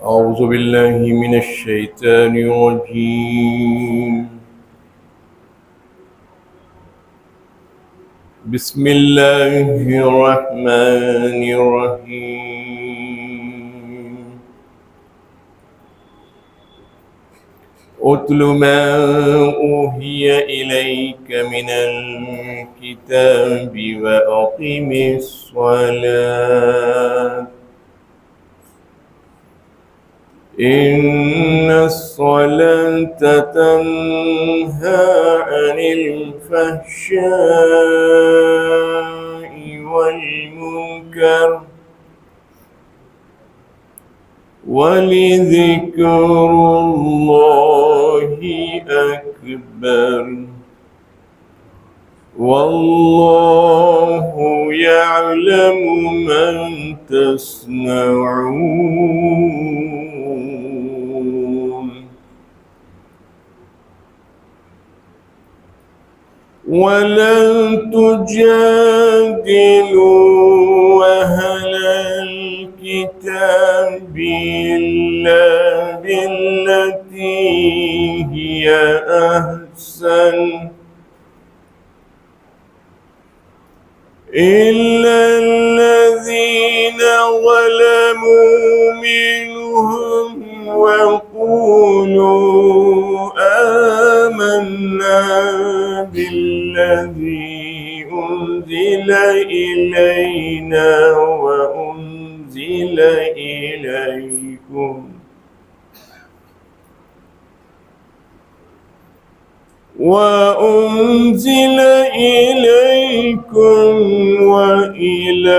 أعوذ بالله من الشيطان الرجيم. بسم الله الرحمن الرحيم. أتل ما أوحي إليك من الكتاب وأقم الصلاة إن الصلاة تنهى عن الفحشاء والمنكر ولذكر الله أكبر والله يعلم ما تصنعون. ولن تجادلوا أهل الكتاب إلا بالتي هي أحسن إلا الذين ظلموا منهم وقولوا آمنا بالذي أنزل إلينا وأنزل إليكم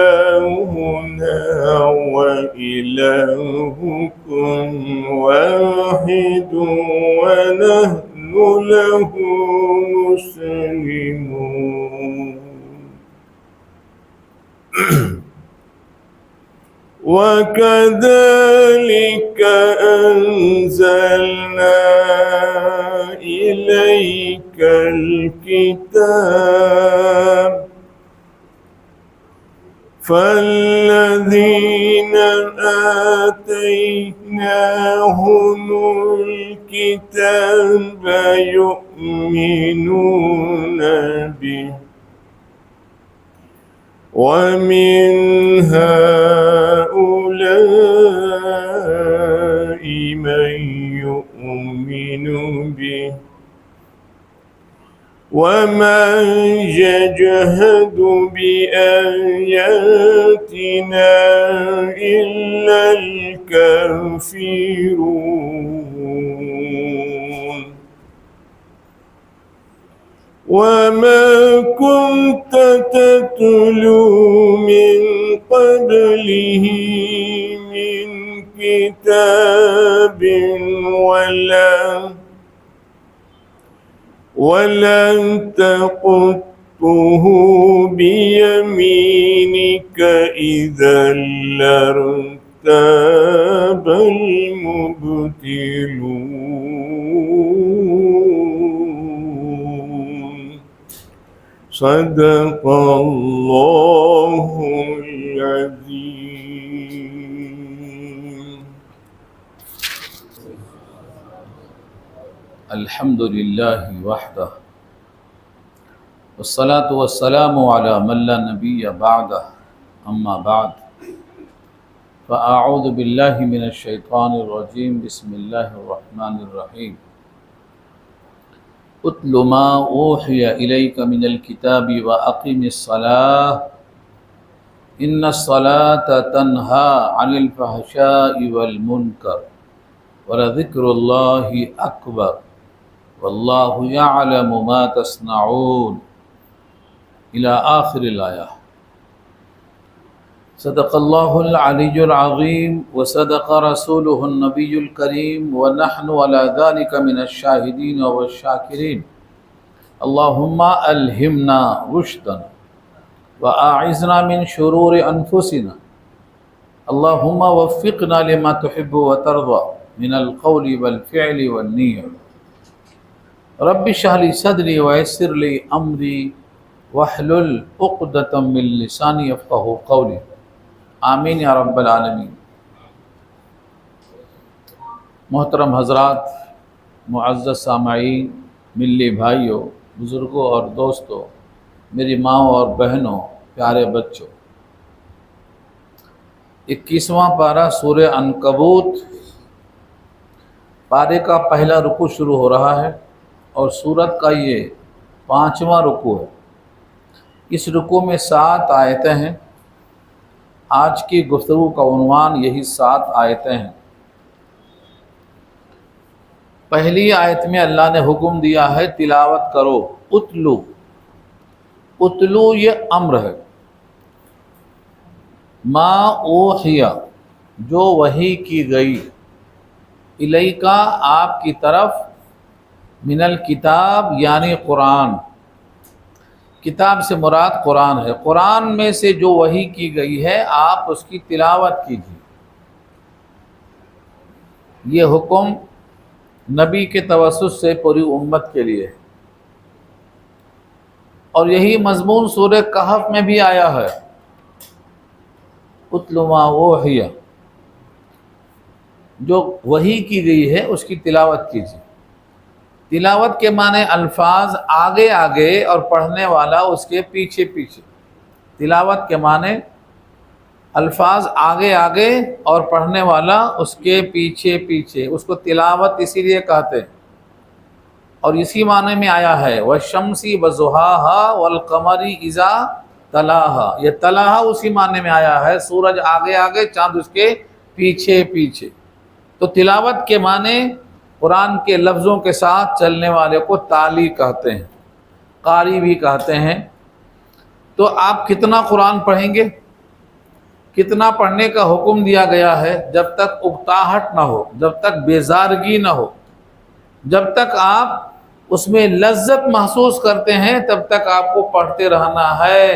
وإلهنا وإلهكم واحد ونحن له مسلمون. وكذلك أنزلنا إليك الكتاب فالذين آتيناهم الكتاب يؤمنون به ومن هؤلاء من يؤمن به ومن يجحد بآياتنا إلا الكافرون. وما كنت تتلو من قبله من كتاب ولن تخطه بيمينك إذا لارتاب المبطلون. صدق الله العظيم. الحمد لله وحده والصلاة والسلام على من لا نبي بعده أما بعد فأعوذ بالله من الشيطان الرجيم بسم الله الرحمن الرحيم. أتل ما أوحي إليك من الكتاب وأقم الصلاة إن الصلاة تنهى عن الفحشاء والمنكر ولذكر الله أكبر والله يعلم ما تصنعون إلى آخر الآية. صدق الله العلي العظيم وصدق رسوله النبي الكريم ونحن على ذلك من الشاهدين والشاكرين. اللهم ألهمنا رشدنا وأعذنا من شرور أنفسنا. اللهم وفقنا لما تحب وترضى من القول والفعل والنية. رب اشرح لي صدري ويسر لي أمري واحلل عقدة من لساني يفقهوا قولي. آمین یا رب العالمین۔ محترم حضرات، معزز سامعین، ملی بھائیوں، بزرگوں اور دوستوں، میری ماؤں اور بہنوں، پیارے بچوں، 21واں پارہ سورہ عنکبوت، پارے کا پہلا رکوع شروع ہو رہا ہے اور سورت کا یہ 5واں رکوع ہے۔ اس رکوع میں 7 آیتیں ہیں۔ آج کی گفتگو کا عنوان یہی 7 آیتیں ہیں۔ پہلی آیت میں اللہ نے حکم دیا ہے تلاوت کرو، اتلو۔ اتلو یہ امر ہے۔ ما اوحیا، جو وحی کی گئی، الیکا، آپ کی طرف، من الکتاب یعنی قرآن۔ کتاب سے مراد قرآن ہے۔ قرآن میں سے جو وحی کی گئی ہے آپ اس کی تلاوت کیجیے۔ یہ حکم نبی کے توسط سے پوری امت کے لیے ہے، اور یہی مضمون سورہ کہف میں بھی آیا ہے، اتل ما اوحی، جو وحی کی گئی ہے اس کی تلاوت کیجیے۔ تلاوت کے معنی الفاظ آگے آگے اور پڑھنے والا اس کے پیچھے پیچھے۔ تلاوت کے معنی الفاظ آگے آگے اور پڑھنے والا اس کے پیچھے پیچھے، اس کو تلاوت اسی لیے کہتے ہیں۔ اور اسی معنی میں آیا ہے وَالشَّمْسِ وَضُحَاهَا وَالْقَمَرِ إِذَا تَلَاهَا، یہ تلاہا اسی معنی میں آیا ہے، سورج آگے آگے، چاند اس کے پیچھے پیچھے۔ تو تلاوت کے معنی قرآن کے لفظوں کے ساتھ چلنے والے کو تالی کہتے ہیں، قاری بھی کہتے ہیں۔ تو آپ کتنا قرآن پڑھیں گے؟ کتنا پڑھنے کا حکم دیا گیا ہے؟ جب تک اکتاہٹ نہ ہو، جب تک بیزارگی نہ ہو، جب تک آپ اس میں لذت محسوس کرتے ہیں تب تک آپ کو پڑھتے رہنا ہے۔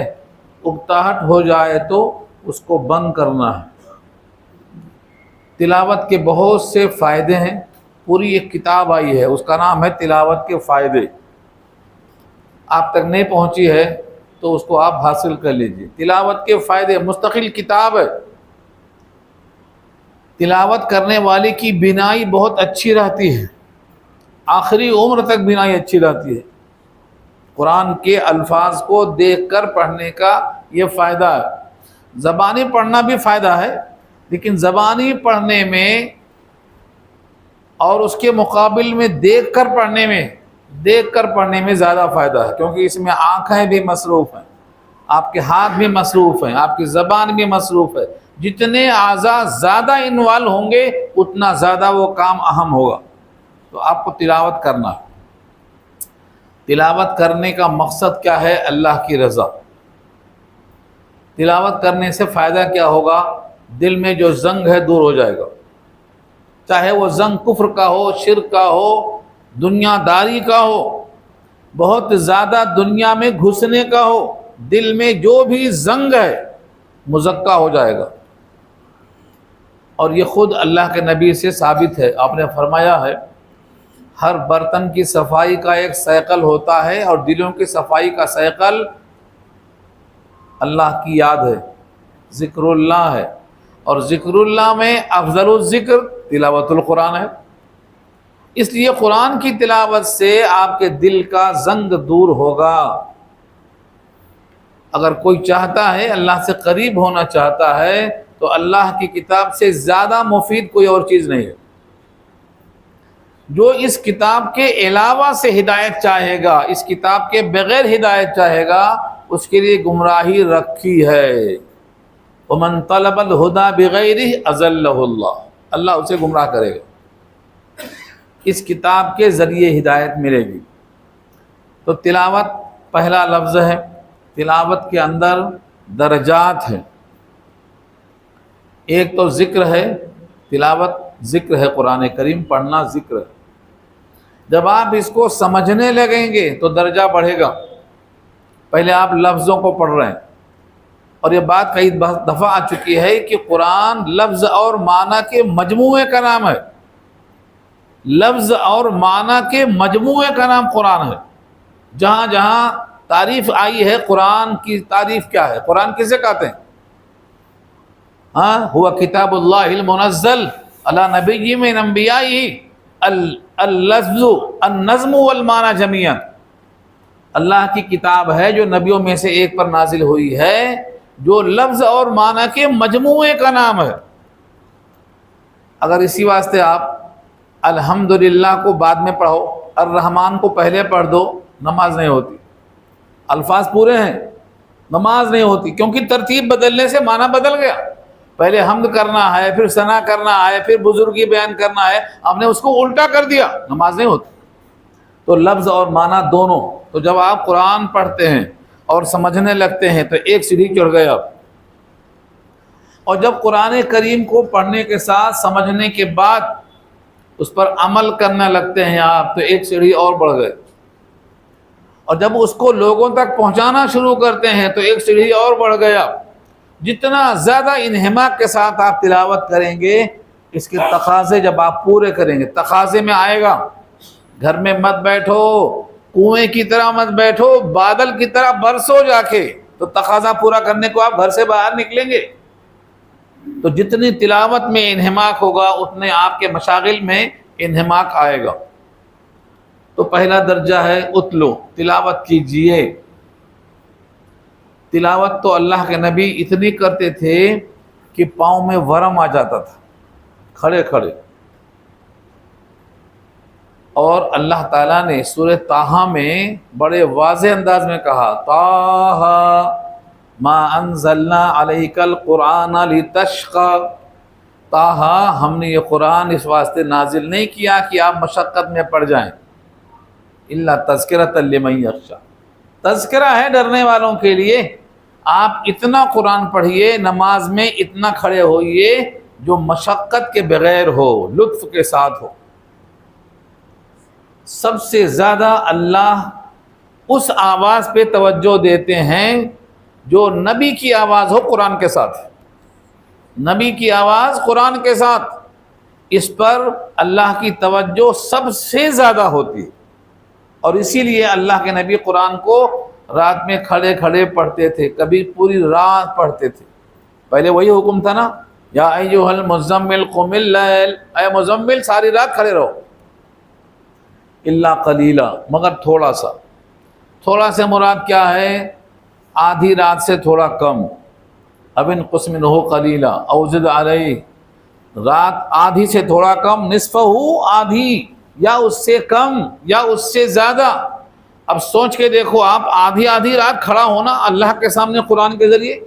اکتاہٹ ہو جائے تو اس کو بند کرنا ہے۔ تلاوت کے بہت سے فائدے ہیں، پوری ایک کتاب آئی ہے، اس کا نام ہے تلاوت کے فائدے۔ آپ تک نہیں پہنچی ہے تو اس کو آپ حاصل کر لیجئے۔ تلاوت کے فائدے، مستقل کتاب ہے۔ تلاوت کرنے والے کی بینائی بہت اچھی رہتی ہے، آخری عمر تک بینائی اچھی رہتی ہے۔ قرآن کے الفاظ کو دیکھ کر پڑھنے کا یہ فائدہ ہے۔ زبانی پڑھنا بھی فائدہ ہے، لیکن زبانی پڑھنے میں اور اس کے مقابل میں دیکھ کر پڑھنے میں زیادہ فائدہ ہے، کیونکہ اس میں آنکھیں بھی مصروف ہیں، آپ کے ہاتھ بھی مصروف ہیں، آپ کی زبان بھی مصروف ہے۔ جتنے اعضاء زیادہ انوالو ہوں گے اتنا زیادہ وہ کام اہم ہوگا۔ تو آپ کو تلاوت کرنا ہے۔ تلاوت کرنے کا مقصد کیا ہے؟ اللہ کی رضا۔ تلاوت کرنے سے فائدہ کیا ہوگا؟ دل میں جو زنگ ہے دور ہو جائے گا، چاہے وہ زنگ کفر کا ہو، شرک کا ہو، دنیا داری کا ہو، بہت زیادہ دنیا میں گھسنے کا ہو، دل میں جو بھی زنگ ہے مزکہ ہو جائے گا۔ اور یہ خود اللہ کے نبی سے ثابت ہے۔ آپ نے فرمایا ہے ہر برتن کی صفائی کا ایک سیقل ہوتا ہے، اور دلوں کی صفائی کا سیقل اللہ کی یاد ہے، ذکر اللہ ہے، اور ذکر اللہ میں افضل الذکر تلاوت القرآن ہے۔ اس لیے قرآن کی تلاوت سے آپ کے دل کا زنگ دور ہوگا۔ اگر کوئی چاہتا ہے اللہ سے قریب ہونا چاہتا ہے تو اللہ کی کتاب سے زیادہ مفید کوئی اور چیز نہیں ہے۔ جو اس کتاب کے علاوہ سے ہدایت چاہے گا، اس کتاب کے بغیر ہدایت چاہے گا، اس کے لیے گمراہی رکھی ہے۔ وَمَن طَلَبَ الْهُدَى بِغَيْرِهِ أَضَلَّهُ اللَّهُ، اللہ اسے گمراہ کرے گا۔ اس کتاب کے ذریعے ہدایت ملے گی۔ تو تلاوت پہلا لفظ ہے۔ تلاوت کے اندر درجات ہیں۔ ایک تو ذکر ہے، تلاوت ذکر ہے، قرآن کریم پڑھنا ذکر ہے۔ جب آپ اس کو سمجھنے لگیں گے تو درجہ بڑھے گا۔ پہلے آپ لفظوں کو پڑھ رہے ہیں، اور یہ بات کئی دفعہ آ چکی ہے کہ قرآن لفظ اور معنی کے مجموعے کا نام ہے۔ لفظ اور معنی کے مجموعے کا نام قرآن ہے۔ جہاں جہاں تعریف آئی ہے قرآن کی، تعریف کیا ہے؟ قرآن کسے کہتے ہیں؟ ہاں ہوا کتاب اللہ المنزل علی نبی من انبیائی اللفظ النظم والمعنی جميعا، اللہ کی کتاب ہے جو نبیوں میں سے ایک پر نازل ہوئی ہے، جو لفظ اور معنی کے مجموعے کا نام ہے۔ اگر اسی واسطے آپ الحمدللہ کو بعد میں پڑھو، الرحمن کو پہلے پڑھ دو، نماز نہیں ہوتی۔ الفاظ پورے ہیں، نماز نہیں ہوتی، کیونکہ ترتیب بدلنے سے معنی بدل گیا۔ پہلے حمد کرنا ہے، پھر ثنا کرنا ہے، پھر بزرگی بیان کرنا ہے، ہم نے اس کو الٹا کر دیا، نماز نہیں ہوتی۔ تو لفظ اور معنی دونوں، تو جب آپ قرآن پڑھتے ہیں اور سمجھنے لگتے ہیں تو ایک سیڑھی چڑھ گئے آپ، اور جب قرآن کریم کو پڑھنے کے ساتھ سمجھنے کے بعد اس پر عمل کرنے لگتے ہیں آپ تو ایک سیڑھی اور بڑھ گئے، اور جب اس کو لوگوں تک پہنچانا شروع کرتے ہیں تو ایک سیڑھی اور بڑھ گیا۔ جتنا زیادہ انہماک کے ساتھ آپ تلاوت کریں گے، اس کے تقاضے جب آپ پورے کریں گے، تقاضے میں آئے گا، گھر میں مت بیٹھو، کنویں کی طرح مت بیٹھو، بادل کی طرح برسو جا کے، تو تقاضا پورا کرنے کو آپ گھر سے باہر نکلیں گے۔ تو جتنی تلاوت میں انہماک ہوگا اتنے آپ کے مشاغل میں انہماک آئے گا۔ تو پہلا درجہ ہے اتلو، تلاوت کیجئے۔ تلاوت تو اللہ کے نبی اتنی کرتے تھے کہ پاؤں میں ورم آ جاتا تھا کھڑے کھڑے، اور اللہ تعالیٰ نے سورہ طٰہٰ میں بڑے واضح انداز میں کہا، طٰہٰ ما انزلنا علیک القرآن لتشقی، طٰہٰ ہم نے یہ قرآن اس واسطے نازل نہیں کیا کہ آپ مشقت میں پڑ جائیں، الا تذکرۃ لمن یخشی، تذکرہ ہے ڈرنے والوں کے لیے۔ آپ اتنا قرآن پڑھیے، نماز میں اتنا کھڑے ہوئیے جو مشقت کے بغیر ہو، لطف کے ساتھ ہو۔ سب سے زیادہ اللہ اس آواز پہ توجہ دیتے ہیں جو نبی کی آواز ہو قرآن کے ساتھ، نبی کی آواز قرآن کے ساتھ، اس پر اللہ کی توجہ سب سے زیادہ ہوتی ہے، اور اسی لیے اللہ کے نبی قرآن کو رات میں کھڑے کھڑے پڑھتے تھے، کبھی پوری رات پڑھتے تھے۔ پہلے وہی حکم تھا نا، یا ایھا المزمل قم اللیل، اے مزمل ساری رات کھڑے رہو، الا قلیلا مگر تھوڑا سا۔ تھوڑا سے مراد کیا ہے؟ آدھی رات سے تھوڑا کم، اب انقص منہ قلیلا او زد علیہ، رات آدھی سے تھوڑا کم، نصفہ آدھی، یا اس سے کم یا اس سے زیادہ۔ اب سوچ کے دیکھو، آپ آدھی آدھی رات کھڑا ہونا اللہ کے سامنے قرآن کے ذریعے،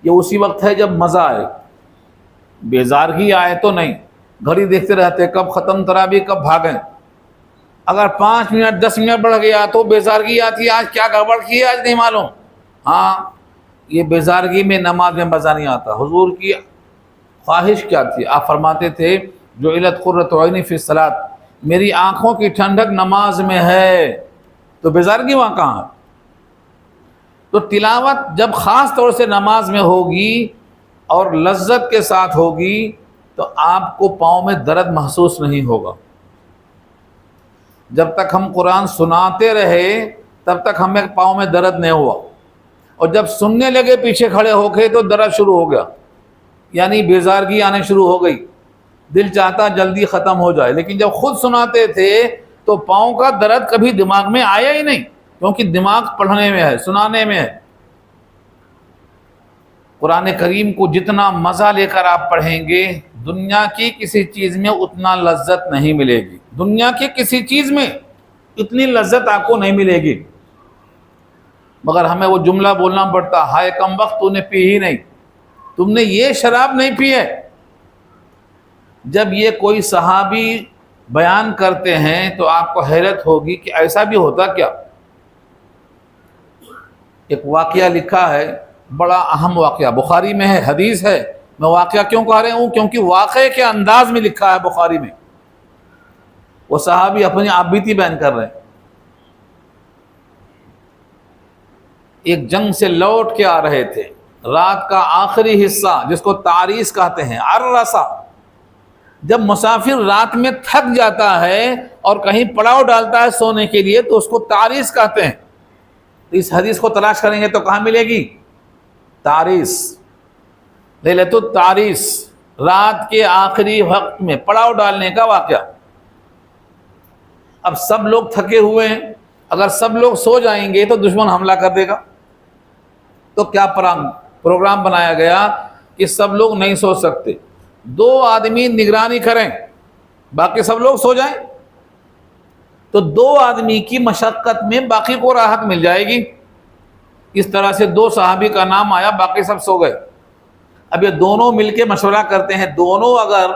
یہ اسی وقت ہے جب مزہ آئے، بیزارگی آئے تو نہیں، گھڑی دیکھتے رہتے کب ختم تراویح کب بھاگیں۔ اگر 5 منٹ 10 منٹ بڑھ گیا تو بیزارگی آتی، آج کیا گڑبڑ کی ہے آج نہیں معلوم۔ ہاں، یہ بیزارگی میں نماز میں مزہ نہیں آتا۔ حضور کی خواہش کیا تھی؟ آپ فرماتے تھے، جعلت قرۃ عینی فی الصلاۃ، میری آنکھوں کی ٹھنڈک نماز میں ہے، تو بیزارگی وہاں کہاں ہے؟ تو تلاوت جب خاص طور سے نماز میں ہوگی اور لذت کے ساتھ ہوگی تو آپ کو پاؤں میں درد محسوس نہیں ہوگا۔ جب تک ہم قرآن سناتے رہے تب تک ہمیں پاؤں میں درد نہیں ہوا، اور جب سننے لگے پیچھے کھڑے ہو کے تو درد شروع ہو گیا، یعنی بیزارگی آنے شروع ہو گئی، دل چاہتا جلدی ختم ہو جائے۔ لیکن جب خود سناتے تھے تو پاؤں کا درد کبھی دماغ میں آیا ہی نہیں، کیونکہ دماغ پڑھنے میں ہے، سنانے میں ہے۔ قرآن کریم کو جتنا مزہ لے کر آپ پڑھیں گے، دنیا کی کسی چیز میں اتنا لذت نہیں ملے گی، دنیا کی کسی چیز میں اتنی لذت آپ کو نہیں ملے گی۔ مگر ہمیں وہ جملہ بولنا پڑتا، ہائے کم وقت تو نے پی ہی نہیں، تم نے یہ شراب نہیں پی ہے۔ جب یہ کوئی صحابی بیان کرتے ہیں تو آپ کو حیرت ہوگی کہ ایسا بھی ہوتا کیا۔ ایک واقعہ لکھا ہے، بڑا اہم واقعہ، بخاری میں ہے، حدیث ہے۔ میں واقعہ کیوں کہہ رہا ہوں؟ کیونکہ واقعے کے انداز میں لکھا ہے بخاری میں۔ وہ صحابی اپنی آپ بیتی بیان کر رہے ہیں، ایک جنگ سے لوٹ کے آ رہے تھے، رات کا آخری حصہ جس کو تعریس کہتے ہیں، عرسہ۔ جب مسافر رات میں تھک جاتا ہے اور کہیں پڑاؤ ڈالتا ہے سونے کے لیے تو اس کو تعریس کہتے ہیں۔ اس حدیث کو تلاش کریں گے تو کہاں ملے گی؟ تعریس۔ لیلۃ التعریس، رات کے آخری وقت میں پڑاؤ ڈالنے کا واقعہ۔ اب سب لوگ تھکے ہوئے ہیں، اگر سب لوگ سو جائیں گے تو دشمن حملہ کر دے گا، تو کیا پروگرام بنایا گیا کہ سب لوگ نہیں سو سکتے، 2 آدمی نگرانی کریں، باقی سب لوگ سو جائیں، تو 2 آدمی کی مشقت میں باقی کو راحت مل جائے گی۔ اس طرح سے 2 صحابی کا نام آیا، باقی سب سو گئے۔ اب یہ دونوں مل کے مشورہ کرتے ہیں، دونوں اگر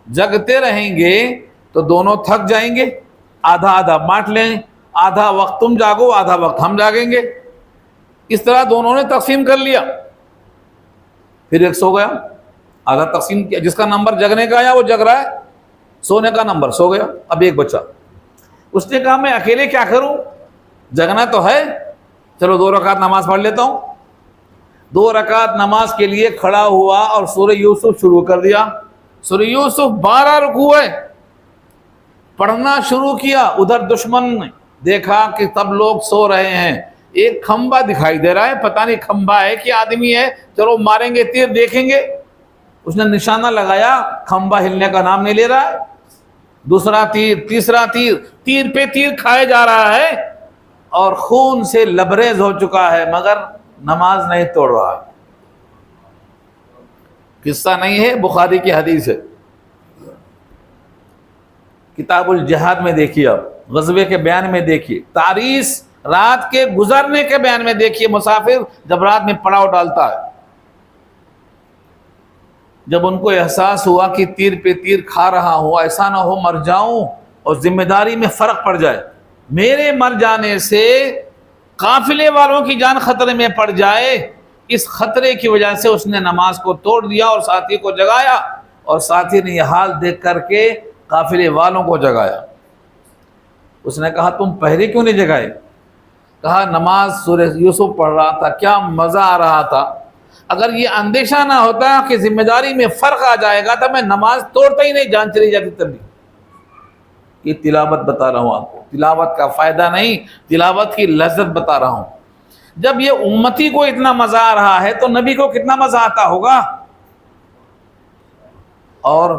جگتے رہیں گے تو دونوں تھک جائیں گے، آدھا آدھا بانٹ لیں، آدھا وقت تم جاگو آدھا وقت ہم جاگیں گے۔ اس طرح دونوں نے تقسیم کر لیا، پھر ایک سو گیا، آدھا تقسیم کیا، جس کا نمبر جگنے کا آیا وہ جگ رہا ہے، سونے کا نمبر سو گیا، اب ایک بچا۔ اس نے کہا میں اکیلے کیا کروں، جگنا تو ہے، چلو 2 رکعت نماز پڑھ لیتا ہوں۔ 2 رکعت نماز کے لیے کھڑا ہوا اور سورہ یوسف شروع کر دیا۔ سورہ یوسف 12 رکوع ہے، پڑھنا شروع کیا۔ ادھر دشمن نے دیکھا کہ سب لوگ سو رہے ہیں، ایک کھمبا دکھائی دے رہا ہے، پتہ نہیں کھمبا ہے کہ آدمی ہے، چلو ماریں گے تیر دیکھیں گے۔ اس نے نشانہ لگایا، کھمبا ہلنے کا نام نہیں لے رہا ہے، دوسرا تیر، تیسرا تیر، تیر پہ تیر کھائے جا رہا ہے اور خون سے لبریز ہو چکا ہے، مگر نماز نہیں توڑ رہا ہے۔ قصہ نہیں ہے، بخاری کی حدیث ہے، کتاب الجہاد میں دیکھیے، آپ غزوے کے بیان میں دیکھیے، تعریس رات کے گزرنے کے بیان میں دیکھیے، مسافر جب رات میں پڑاؤ ڈالتا ہے، جب ان کو احساس ہوا کہ تیر پہ تیر کھا رہا ہوں، ایسا نہ ہو مر جاؤں اور ذمہ داری میں فرق پڑ جائے، میرے مر جانے سے قافلے والوں کی جان خطرے میں پڑ جائے، اس خطرے کی وجہ سے اس نے نماز کو توڑ دیا اور ساتھی کو جگایا، اور ساتھی نے یہ حال دیکھ کر کے قافلے والوں کو جگایا۔ اس نے کہا تم پہلے کیوں نہیں جگائے؟ کہا نماز سورہ یوسف پڑھ رہا تھا، کیا مزہ آ رہا تھا، اگر یہ اندیشہ نہ ہوتا کہ ذمہ داری میں فرق آ جائے گا تو میں نماز توڑتا ہی نہیں، جان چلی جاتی تب بھی۔ یہ تلاوت بتا رہا ہوں آپ کو، تلاوت کا فائدہ نہیں، تلاوت کی لذت بتا رہا ہوں۔ جب یہ امتی کو اتنا مزہ آ رہا ہے تو نبی کو کتنا مزہ آتا ہوگا۔ اور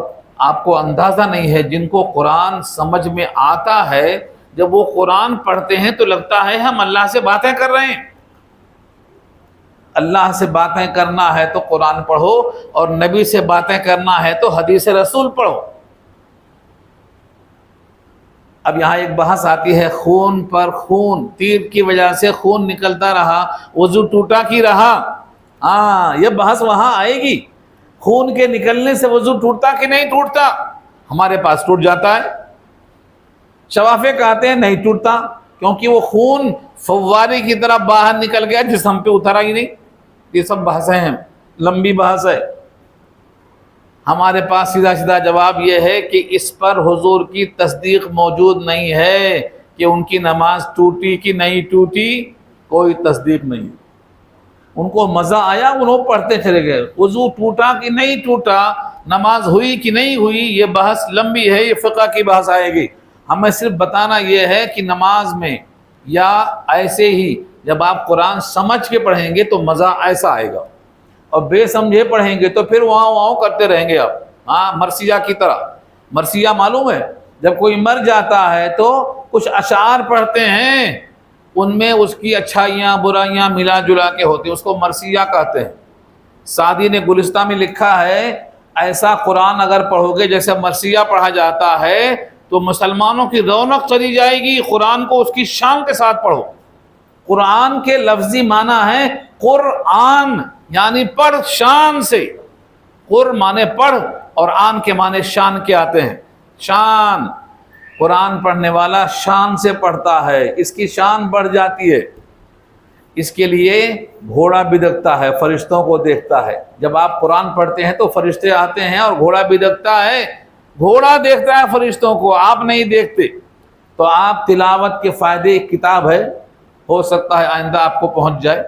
آپ کو اندازہ نہیں ہے، جن کو قرآن سمجھ میں آتا ہے، جب وہ قرآن پڑھتے ہیں تو لگتا ہے ہم اللہ سے باتیں کر رہے ہیں۔ اللہ سے باتیں کرنا ہے تو قرآن پڑھو، اور نبی سے باتیں کرنا ہے تو حدیث رسول پڑھو۔ اب یہاں ایک بحث آتی ہے، خون پر خون، تیر کی وجہ سے خون نکلتا رہا، وضو ٹوٹا کی رہا؟ ہاں، یہ بحث وہاں آئے گی، خون کے نکلنے سے وضو ٹوٹتا کہ نہیں ٹوٹتا؟ ہمارے پاس ٹوٹ جاتا ہے، شوافے کہتے ہیں نہیں ٹوٹتا، کیونکہ وہ خون فوارے کی طرح باہر نکل گیا، جسم پہ اترا ہی نہیں۔ یہ سب بحثیں ہیں، لمبی بحث ہے۔ ہمارے پاس سیدھا سیدھا جواب یہ ہے کہ اس پر حضور کی تصدیق موجود نہیں ہے کہ ان کی نماز ٹوٹی کہ نہیں ٹوٹی، کوئی تصدیق نہیں۔ ان کو مزہ آیا، انہوں پڑھتے چلے گئے، وضو ٹوٹا کہ نہیں ٹوٹا، نماز ہوئی کہ نہیں ہوئی، یہ بحث لمبی ہے، یہ فقہ کی بحث آئے گی۔ ہمیں صرف بتانا یہ ہے کہ نماز میں یا ایسے ہی جب آپ قرآن سمجھ کے پڑھیں گے تو مزہ ایسا آئے گا، اور بے سمجھے پڑھیں گے تو پھر وہاں وہاں کرتے رہیں گے آپ۔ ہاں، مرثیہ کی طرح، مرثیہ معلوم ہے، جب کوئی مر جاتا ہے تو کچھ اشعار پڑھتے ہیں، ان میں اس کی اچھائیاں برائیاں ملا جلا کے ہوتی ہیں، اس کو مرثیہ کہتے ہیں۔ سعدی نے گلستہ میں لکھا ہے، ایسا قرآن اگر پڑھو گے جیسے مرثیہ پڑھا جاتا ہے تو مسلمانوں کی رونق چلی جائے گی۔ قرآن کو اس کی شان کے ساتھ پڑھو۔ قرآن کے لفظی معنی ہے قرآن، یعنی پڑھ شان سے، قر معنی پڑھ اور آن کے معنی شان کے آتے ہیں۔ شان، قرآن پڑھنے والا شان سے پڑھتا ہے، اس کی شان بڑھ جاتی ہے۔ اس کے لیے گھوڑا بھی دیکھتا ہے، فرشتوں کو دیکھتا ہے۔ جب آپ قرآن پڑھتے ہیں تو فرشتے آتے ہیں اور گھوڑا بھی دیکھتا ہے، گھوڑا دیکھتا ہے فرشتوں کو، آپ نہیں دیکھتے۔ تو آپ تلاوت کے فائدے، ایک کتاب ہے، ہو سکتا ہے آئندہ آپ کو پہنچ جائے،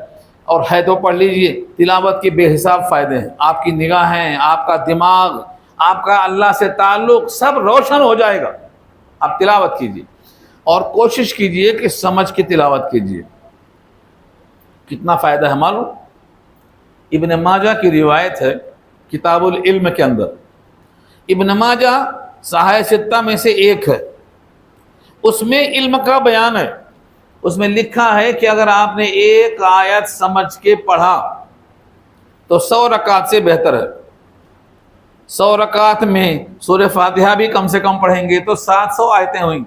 اور ہے تو پڑھ لیجئے۔ تلاوت کے بے حساب فائدے ہیں، آپ کی نگاہیں، آپ کا دماغ، آپ کا اللہ سے تعلق سب روشن ہو جائے گا۔ آپ تلاوت کیجئے اور کوشش کیجئے کہ سمجھ کے تلاوت کیجئے۔ کتنا فائدہ ہے معلوم؟ ابن ماجہ کی روایت ہے، کتاب العلم کے اندر. ابن ماجہ صحاح ستہ میں سے ایک ہے، اس میں علم کا بیان ہے. اس میں لکھا ہے کہ اگر آپ نے ایک آیت سمجھ کے پڑھا تو 100 رکعت سے بہتر ہے. 100 رکعت میں سورہ فاتحہ بھی کم سے کم پڑھیں گے تو 700 آیتیں ہوئیں،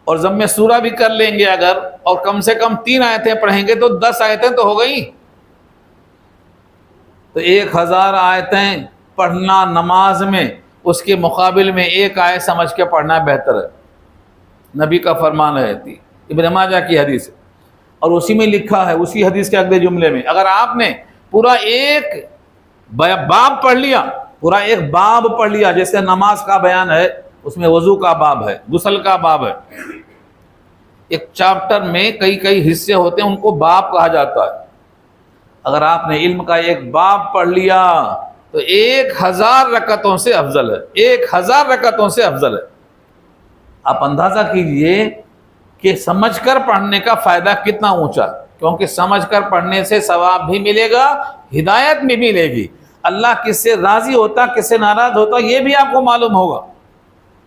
اور ضم سورہ بھی کر لیں گے اگر، اور کم سے کم 3 آیتیں پڑھیں گے تو 10 آیتیں تو ہو گئیں. تو 1000 آیتیں پڑھنا نماز میں، اس کے مقابل میں ایک آیت سمجھ کے پڑھنا بہتر ہے. نبی کا فرمان ہے، ابن ماجہ کی حدیث ہے. اور اسی میں لکھا ہے، اسی حدیث کے اگلے جملے میں، اگر آپ نے پورا ایک باب پڑھ لیا، پورا ایک باب پڑھ لیا، جیسے نماز کا بیان ہے اس میں وضو کا باب ہے، غسل کا باب ہے، ایک چیپٹر میں کئی حصے ہوتے ہیں، ان کو باب کہا جاتا ہے. اگر آپ نے علم کا ایک باب پڑھ لیا تو 1000 رکعتوں سے افضل ہے، 1000 رکعتوں سے افضل ہے. آپ اندازہ کیجئے کہ سمجھ کر پڑھنے کا فائدہ کتنا اونچا، کیونکہ سمجھ کر پڑھنے سے ثواب بھی ملے گا، ہدایت بھی ملے گی. اللہ کس سے راضی ہوتا، کس سے ناراض ہوتا، یہ بھی آپ کو معلوم ہوگا.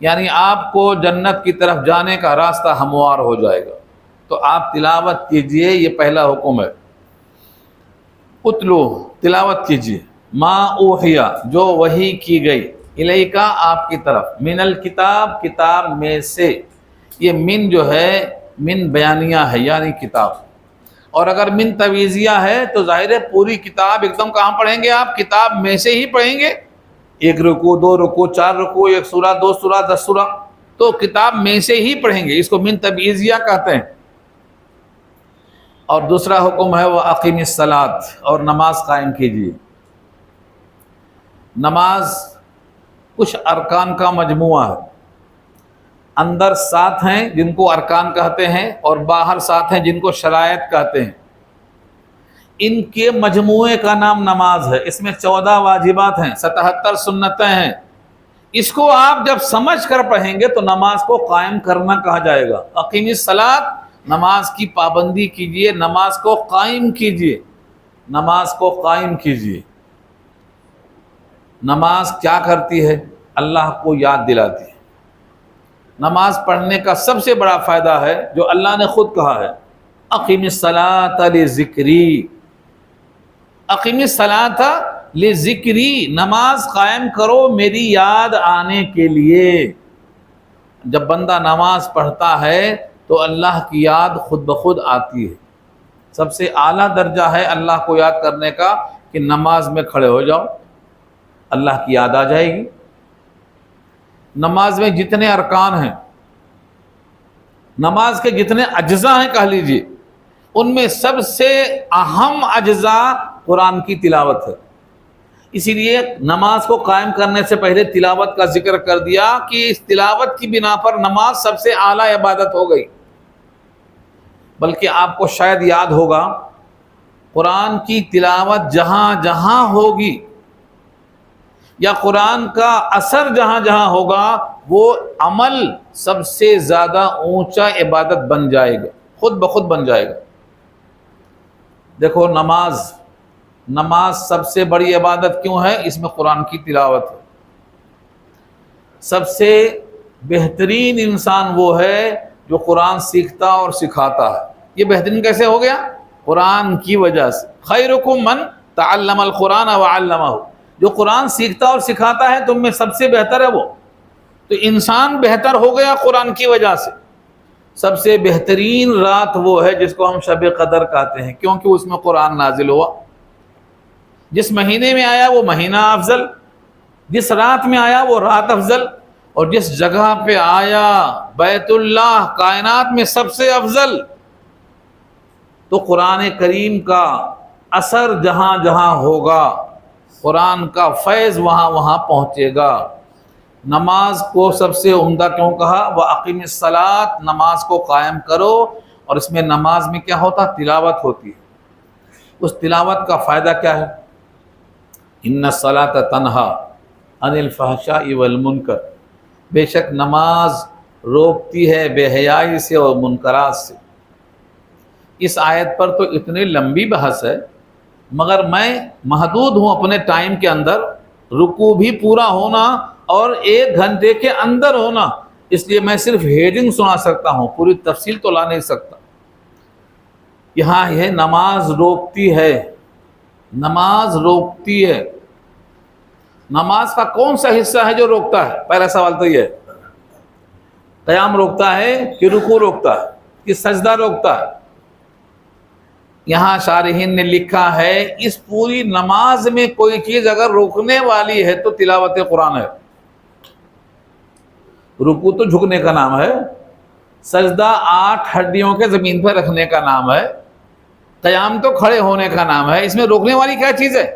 یعنی آپ کو جنت کی طرف جانے کا راستہ ہموار ہو جائے گا. تو آپ تلاوت کیجئے، یہ پہلا حکم ہے. اتلو، تلاوت کیجئے، ما اوحیا، جو وحی کی گئی، الیکا، آپ کی طرف، من الکتاب، کتاب میں سے. یہ من جو ہے من بیانیہ ہے، یعنی کتاب. اور اگر من تویزیہ ہے تو ظاہر ہے پوری کتاب ایک دم کہاں پڑھیں گے آپ، کتاب میں سے ہی پڑھیں گے. 1 رکوع، 2 رکوع، 4 رکوع، 1 سورہ، 2 سورہ، 10 سورہ، تو کتاب میں سے ہی پڑھیں گے. اس کو من تبعیضیہ کہتے ہیں. اور دوسرا حکم ہے وَأَقِمِ الصَّلَاةَ، اور نماز قائم کیجیے. نماز کچھ ارکان کا مجموعہ ہے. اندر 7 ہیں جن کو ارکان کہتے ہیں، اور باہر 7 ہیں جن کو شرائط کہتے ہیں. ان کے مجموعے کا نام نماز ہے. اس میں 14 واجبات ہیں، 77 سنتیں ہیں. اس کو آپ جب سمجھ کر پڑھیں گے تو نماز کو قائم کرنا کہا جائے گا. اقیم الصلاۃ، نماز کی پابندی کیجئے، نماز کو قائم کیجئے، نماز کو قائم کیجئے. نماز کیا کرتی ہے؟ اللہ کو یاد دلاتی ہے. نماز پڑھنے کا سب سے بڑا فائدہ ہے جو اللہ نے خود کہا ہے، اقیم الصلاۃ لذکری. اقیم الصلاۃ لذکری، نماز قائم کرو میری یاد آنے کے لیے. جب بندہ نماز پڑھتا ہے تو اللہ کی یاد خود بخود آتی ہے. سب سے اعلیٰ درجہ ہے اللہ کو یاد کرنے کا کہ نماز میں کھڑے ہو جاؤ، اللہ کی یاد آ جائے گی. نماز میں جتنے ارکان ہیں، نماز کے جتنے اجزاء ہیں کہہ لیجئے، ان میں سب سے اہم اجزاء قرآن کی تلاوت ہے. اسی لیے نماز کو قائم کرنے سے پہلے تلاوت کا ذکر کر دیا کہ اس تلاوت کی بنا پر نماز سب سے اعلیٰ عبادت ہو گئی. بلکہ آپ کو شاید یاد ہوگا، قرآن کی تلاوت جہاں جہاں ہوگی یا قرآن کا اثر جہاں جہاں ہوگا، وہ عمل سب سے زیادہ اونچا عبادت بن جائے گا، خود بخود بن جائے گا. دیکھو نماز سب سے بڑی عبادت کیوں ہے؟ اس میں قرآن کی تلاوت ہے. سب سے بہترین انسان وہ ہے جو قرآن سیکھتا اور سکھاتا ہے. یہ بہترین کیسے ہو گیا؟ قرآن کی وجہ سے. خیرکم من تعلم القرآن وعلمہ، جو قرآن سیکھتا اور سکھاتا ہے تم میں سب سے بہتر ہے وہ. تو انسان بہتر ہو گیا قرآن کی وجہ سے. سب سے بہترین رات وہ ہے جس کو ہم شب قدر کہتے ہیں، کیونکہ اس میں قرآن نازل ہوا. جس مہینے میں آیا وہ مہینہ افضل، جس رات میں آیا وہ رات افضل، اور جس جگہ پہ آیا بیت اللہ کائنات میں سب سے افضل. تو قرآن کریم کا اثر جہاں جہاں ہوگا، قرآن کا فیض وہاں وہاں پہنچے گا. نماز کو سب سے عمدہ کیوں کہا؟ وَأَقِمِ الصَّلَاةَ، نماز کو قائم کرو. اور اس میں نماز میں کیا ہوتا؟ تلاوت ہوتی ہے. اس تلاوت کا فائدہ کیا ہے؟ ان الصلاۃ تنہا عن الفحشاء والمنکر، بے شک نماز روکتی ہے بے حیائی سے اور منکرات سے. اس آیت پر تو اتنی لمبی بحث ہے مگر میں محدود ہوں اپنے ٹائم کے اندر، رکوع بھی پورا ہونا اور 1 گھنٹے کے اندر ہونا، اس لیے میں صرف ہیڈنگ سنا سکتا ہوں، پوری تفصیل تو لا نہیں سکتا۔ یہاں یہ نماز روکتی ہے، نماز روکتی ہے۔ نماز کا کون سا حصہ ہے جو روکتا ہے؟ پہلا سوال تو یہ ہے، قیام روکتا ہے کہ رکوع روکتا ہے کہ سجدہ روکتا ہے؟ یہاں شارحین نے لکھا ہے اس پوری نماز میں کوئی چیز اگر روکنے والی ہے تو تلاوت قرآن ہے۔ رکوع تو جھکنے کا نام ہے، سجدہ 8 ہڈیوں کے زمین پر رکھنے کا نام ہے، قیام تو کھڑے ہونے کا نام ہے، اس میں روکنے والی کیا چیز ہے؟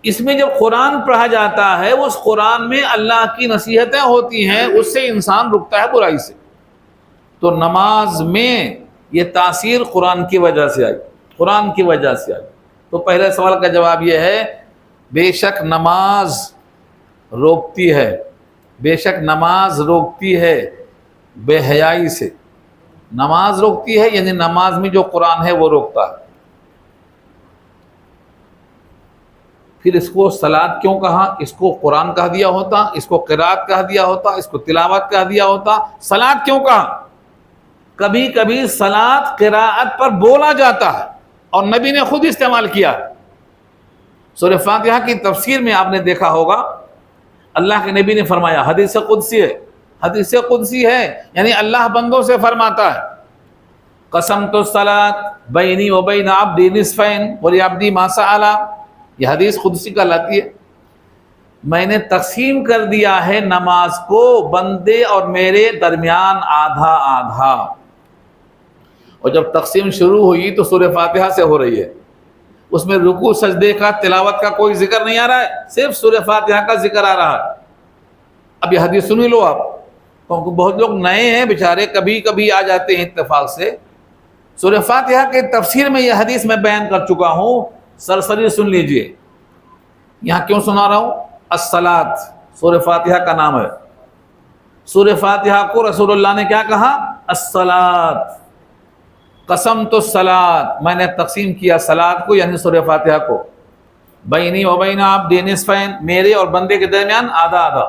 اس میں جب قرآن پڑھا جاتا ہے اس قرآن میں اللہ کی نصیحتیں ہوتی ہیں، اس سے انسان رکتا ہے برائی سے۔ تو نماز میں یہ تاثیر قرآن کی وجہ سے آئی، قرآن کی وجہ سے آئی۔ تو پہلے سوال کا جواب یہ ہے، بے شک نماز روکتی ہے، بے شک نماز روکتی ہے بے حیائی سے۔ نماز روکتی ہے یعنی نماز میں جو قرآن ہے وہ روکتا ہے۔ پھر اس کو صلاۃ کیوں کہا؟ اس کو قرآن کہہ دیا ہوتا، اس کو قرات کہہ دیا ہوتا، اس کو تلاوت کہہ دیا ہوتا، صلاۃ کیوں کہا؟ کبھی کبھی صلاۃ قراءت پر بولا جاتا ہے اور نبی نے خود استعمال کیا۔ سورہ فاتحہ کی تفسیر میں آپ نے دیکھا ہوگا اللہ کے نبی نے فرمایا، حدیث قدسی ہے، حدیث قدسی ہے یعنی اللہ بندوں سے فرماتا ہے، قسمت الصلاۃ بینی و بین عبدی نصفین ولعبدی ما سأل، یہ حدیث قدسی کا لاتی ہے، میں نے تقسیم کر دیا ہے نماز کو بندے اور میرے درمیان آدھا آدھا۔ اور جب تقسیم شروع ہوئی تو سورہ فاتحہ سے ہو رہی ہے، اس میں رکوع سجدے کا تلاوت کا کوئی ذکر نہیں آ رہا ہے، صرف سورہ فاتحہ کا ذکر آ رہا ہے۔ اب یہ حدیث سنی لو آپ، کیونکہ بہت لوگ نئے ہیں بیچارے، کبھی کبھی آ جاتے ہیں اتفاق سے۔ سورہ فاتحہ کے تفسیر میں یہ حدیث میں بیان کر چکا ہوں، سرسری سن لیجئے۔ یہاں کیوں سنا رہا ہوں؟ الصلاۃ سورہ فاتحہ کا نام ہے، سورہ فاتحہ کو رسول اللہ نے کیا کہا؟ الصلاۃ، قسمت الصلاۃ، میں نے تقسیم کیا صلاۃ کو یعنی سورہ فاتحہ کو، بینی و بین عبدی نصفین، میرے اور بندے کے درمیان آدھا آدھا۔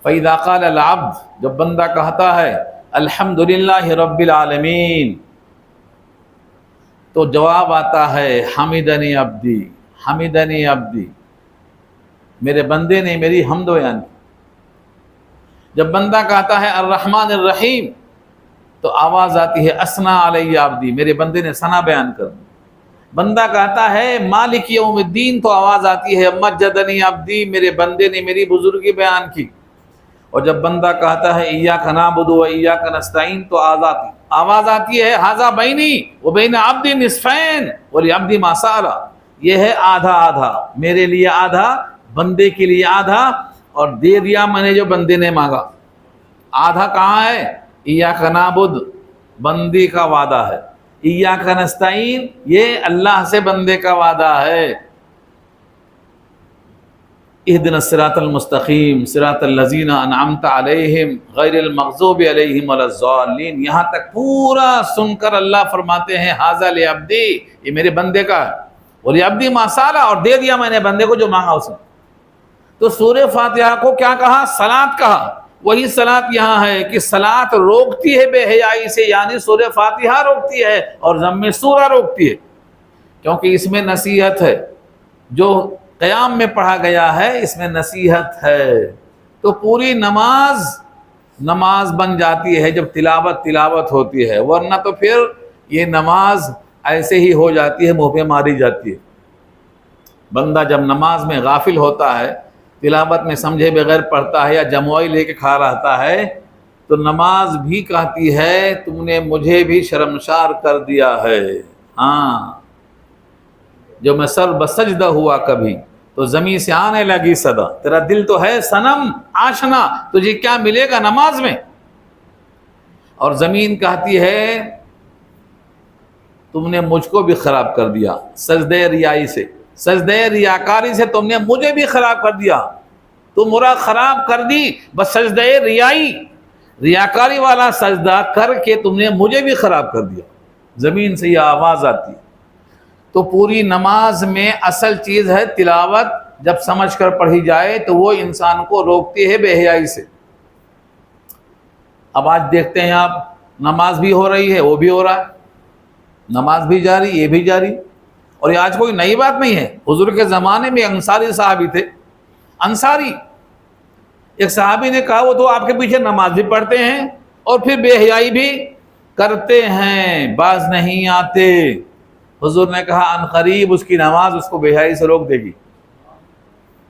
فَإِذَا قَالَ الْعَبْدُ، جب بندہ کہتا ہے الحمدللہ رب العالمین، تو جواب آتا ہے حمدنی عبدی، حمدنی عبدی، میرے بندے نے میری حمد بیان کی۔ جب بندہ کہتا ہے الرحمن الرحیم تو آواز آتی ہے اسنا علی عبدی، میرے بندے نے ثنا بیان کر دی۔ بندہ کہتا ہے مالک یوم الدین تو آواز آتی ہے مجدنی عبدی، میرے بندے نے میری بزرگی بیان کی۔ اور جب بندہ کہتا ہے ایاک نعبد و ایاک نستعین تو آواز آتی ہے ھذا بینی و بین عبدی نصفین ولعبدی ما سأل، یہ ہے آدھا آدھا، میرے لیے آدھا، بندے کے لیے آدھا، اور دے دیا میں نے جو بندے نے مانگا۔ آدھا کہاں ہے؟ ایاک نعبد، بندے کا وعدہ ہے، ایاک نستعین یہ اللہ سے بندے کا وعدہ ہے۔ اہدنا الصراط المستقیم صراط الذین انعمت علیہم غیر المغضوب علیہم ولا الضالین، یہاں تک پورا سن کر اللہ فرماتے ہیں ھذا لعبدی، یہ میرے بندے کا ہے، ولعبدی ما سأل، اور دے دیا میں نے بندے کو جو مانگا اس نے۔ تو سورہ فاتحہ کو کیا کہا؟ صلاۃ کہا۔ وہی صلاۃ یہاں ہے کہ صلاۃ روکتی ہے بے حیائی سے، یعنی سورہ فاتحہ روکتی ہے اور ضم سورہ روکتی ہے، کیونکہ اس میں نصیحت ہے، جو قیام میں پڑھا گیا ہے اس میں نصیحت ہے۔ تو پوری نماز بن جاتی ہے جب تلاوت ہوتی ہے، ورنہ تو پھر یہ نماز ایسے ہی ہو جاتی ہے، منہ پہ ماری جاتی ہے۔ بندہ جب نماز میں غافل ہوتا ہے، تلاوت میں سمجھے بغیر پڑھتا ہے یا جموائی لے کے کھا رہتا ہے، تو نماز بھی کہتی ہے تم نے مجھے بھی شرمسار کر دیا ہے۔ ہاں، جو میں سر بسجدہ ہوا کبھی تو زمین سے آنے لگی صدا، تیرا دل تو ہے صنم آشنا، تجھے کیا ملے گا نماز میں؟ اور زمین کہتی ہے تم نے مجھ کو بھی خراب کر دیا، سجدہ ریائی سے، سجدہ ریاکاری سے تم نے مجھے بھی خراب کر دیا، تم مرا خراب کر دی بس سجدہ ریائی، ریاکاری والا سجدہ کر کے تم نے مجھے بھی خراب کر دیا۔ زمین سے یہ آواز آتی ہے۔ تو پوری نماز میں اصل چیز ہے تلاوت، جب سمجھ کر پڑھی جائے تو وہ انسان کو روکتی ہے بے حیائی سے۔ اب آج دیکھتے ہیں آپ، نماز بھی ہو رہی ہے، وہ بھی ہو رہا ہے، نماز بھی جاری، یہ بھی جاری۔ اور یہ آج کوئی نئی بات نہیں ہے، حضور کے زمانے میں انصاری صحابی تھے، انصاری، ایک صحابی نے کہا وہ تو آپ کے پیچھے نماز بھی پڑھتے ہیں اور پھر بے حیائی بھی کرتے ہیں، باز نہیں آتے۔ حضور نے کہا ان قریب اس کی نماز اس کو بے حیائی سے روک دے گی،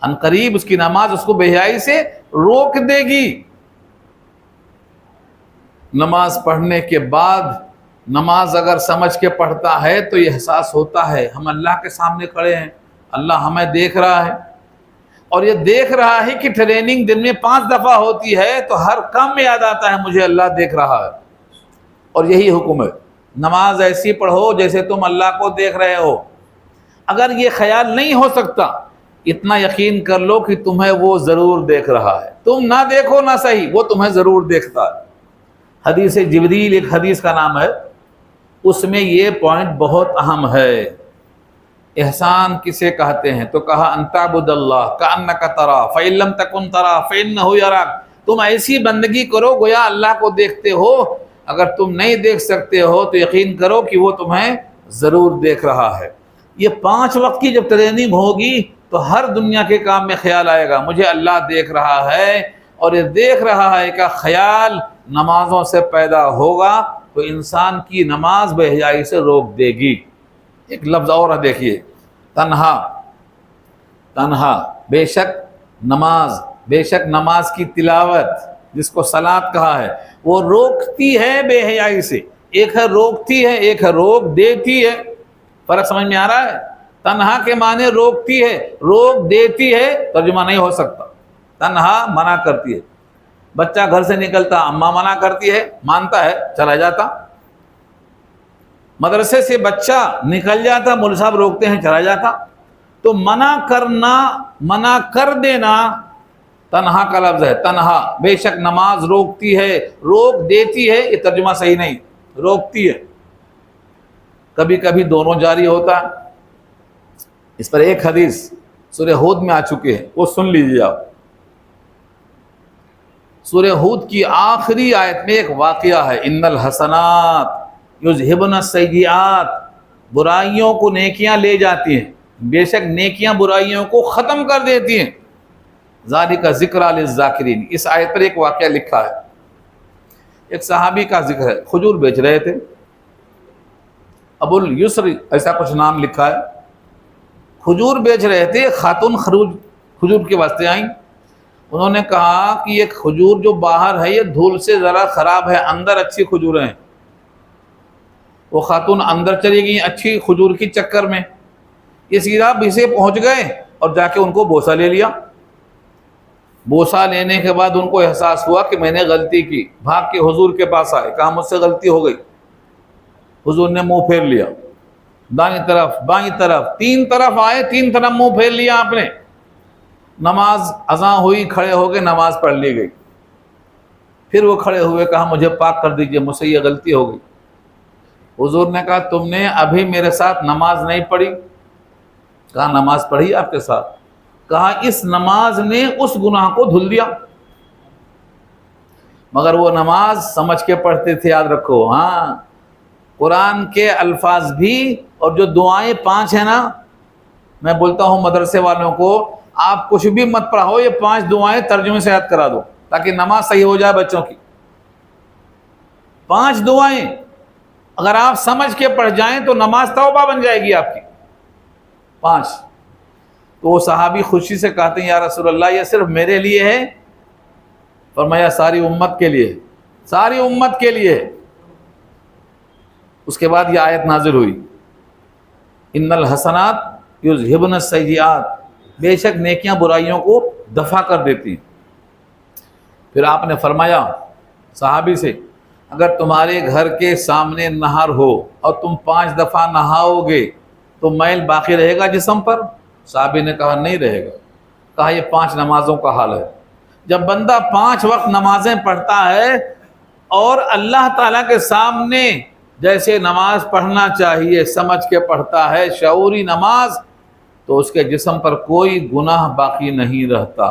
ان قریب اس کی نماز اس کو بے حیائی سے روک دے گی۔ نماز پڑھنے کے بعد، نماز اگر سمجھ کے پڑھتا ہے تو یہ احساس ہوتا ہے ہم اللہ کے سامنے کھڑے ہیں، اللہ ہمیں دیکھ رہا ہے، اور یہ دیکھ رہا ہے کہ ٹریننگ دن میں 5 دفعہ ہوتی ہے تو ہر کام میں یاد آتا ہے مجھے اللہ دیکھ رہا ہے۔ اور یہی حکم ہے، نماز ایسی پڑھو جیسے تم اللہ کو دیکھ رہے ہو۔ اگر یہ خیال نہیں ہو سکتا، اتنا یقین کر لو کہ تمہیں وہ ضرور دیکھ رہا ہے، تم نہ دیکھو نہ صحیح، وہ تمہیں ضرور دیکھتا ہے۔ حدیث جبریل ایک حدیث کا نام ہے، اس میں یہ پوائنٹ بہت اہم ہے۔ احسان کسے کہتے ہیں؟ تو کہا ان تعبد اللہ کأنک تراہ فإن لم تکن تراہ فإنہ یراک، تم ایسی بندگی کرو گویا اللہ کو دیکھتے ہو، اگر تم نہیں دیکھ سکتے ہو تو یقین کرو کہ وہ تمہیں ضرور دیکھ رہا ہے۔ یہ 5 وقت کی جب ٹریننگ ہوگی تو ہر دنیا کے کام میں خیال آئے گا مجھے اللہ دیکھ رہا ہے، اور یہ دیکھ رہا ہے کا خیال نمازوں سے پیدا ہوگا تو انسان کی نماز بے حیائی سے روک دے گی۔ ایک لفظ اور ہے دیکھیے، تنہا، تنہا، بے شک نماز کی تلاوت جس کو صلاۃ کہا ہے وہ روکتی ہے بے حیائی سے۔ ایک ہے روکتی ہے، ایک ہے روک دیتی ہے، فرق سمجھ میں آ رہا ہے؟ تنہا کے معنی روکتی ہے، روک دیتی ہے ترجمہ نہیں ہو سکتا۔ تنہا منع کرتی ہے، بچہ گھر سے نکلتا اماں منع کرتی ہے، مانتا ہے چلا جاتا، مدرسے سے بچہ نکل جاتا مول صاحب روکتے ہیں چلا جاتا۔ تو منع کرنا، منع کر دینا تنہا کا لفظ ہے، تنہا۔ بے شک نماز روکتی ہے، روک دیتی ہے یہ ترجمہ صحیح نہیں، روکتی ہے۔ کبھی کبھی دونوں جاری ہوتا ہے۔ اس پر ایک حدیث سورہ ہود میں آ چکے ہیں، وہ سن لیجیے آپ۔ سورہ ہود کی آخری آیت میں ایک واقعہ ہے، ان الحسنات یذہبن السیئات، برائیوں کو نیکیاں لے جاتی ہیں، بے شک نیکیاں برائیوں کو ختم کر دیتی ہیں، ذالک ذکریٰ للذاکرین۔ اس آیت پر ایک واقعہ لکھا ہے، ایک صحابی کا ذکر ہے، کھجور بیچ رہے تھے، ابو الیسر ایسا کچھ نام لکھا ہے، کھجور بیچ رہے تھے، خاتون کھجور کے واسطے آئیں، انہوں نے کہا کہ یہ کھجور جو باہر ہے یہ دھول سے ذرا خراب ہے، اندر اچھی کھجوریں ہیں۔ وہ خاتون اندر چلی گئیں اچھی کھجور کی چکر میں، یہ سیدھا پیچھے پہنچ گئے اور جا کے ان کو بوسہ لے لیا۔ بوسہ لینے کے بعد ان کو احساس ہوا کہ میں نے غلطی کی، بھاگ کے حضور کے پاس آئے، کہا مجھ سے غلطی ہو گئی۔ حضور نے منہ پھیر لیا، دائیں طرف بائیں طرف 3 طرف آئے، 3 طرف منہ پھیر لیا آپ نے۔ نماز اذان ہوئی، کھڑے ہو کے نماز پڑھ لی گئی۔ پھر وہ کھڑے ہوئے، کہا مجھے پاک کر دیجئے، مجھ سے یہ غلطی ہو گئی۔ حضور نے کہا تم نے ابھی میرے ساتھ نماز نہیں پڑھی؟ کہا نماز پڑھی آپ کے ساتھ۔ کہا اس نماز نے اس گناہ کو دھل دیا، مگر وہ نماز سمجھ کے پڑھتے تھے، یاد رکھو۔ ہاں، قرآن کے الفاظ بھی اور جو دعائیں 5 ہیں نا، میں بولتا ہوں مدرسے والوں کو آپ کچھ بھی مت پڑھاؤ، یہ 5 دعائیں ترجمے سے یاد کرا دو تاکہ نماز صحیح ہو جائے بچوں کی۔ 5 دعائیں اگر آپ سمجھ کے پڑھ جائیں تو نماز توبہ بن جائے گی آپ کی، 5۔ تو وہ صحابی خوشی سے کہتے ہیں یا رسول اللہ یہ صرف میرے لیے ہے؟ فرمایا ساری امت کے لیے، ساری امت کے لیے۔ اس کے بعد یہ آیت نازل ہوئی، ان الحسنات یذہبن السیئات، بے شک نیکیاں برائیوں کو دفع کر دیتی ہیں۔ پھر آپ نے فرمایا صحابی سے اگر تمہارے گھر کے سامنے نہر ہو اور تم 5 دفعہ نہاؤ گے تو میل باقی رہے گا جسم پر؟ صحابی نے کہا نہیں رہے گا۔ کہا یہ 5 نمازوں کا حال ہے۔ جب بندہ 5 وقت نمازیں پڑھتا ہے اور اللہ تعالیٰ کے سامنے جیسے نماز پڑھنا چاہیے سمجھ کے پڑھتا ہے شعوری نماز، تو اس کے جسم پر کوئی گناہ باقی نہیں رہتا۔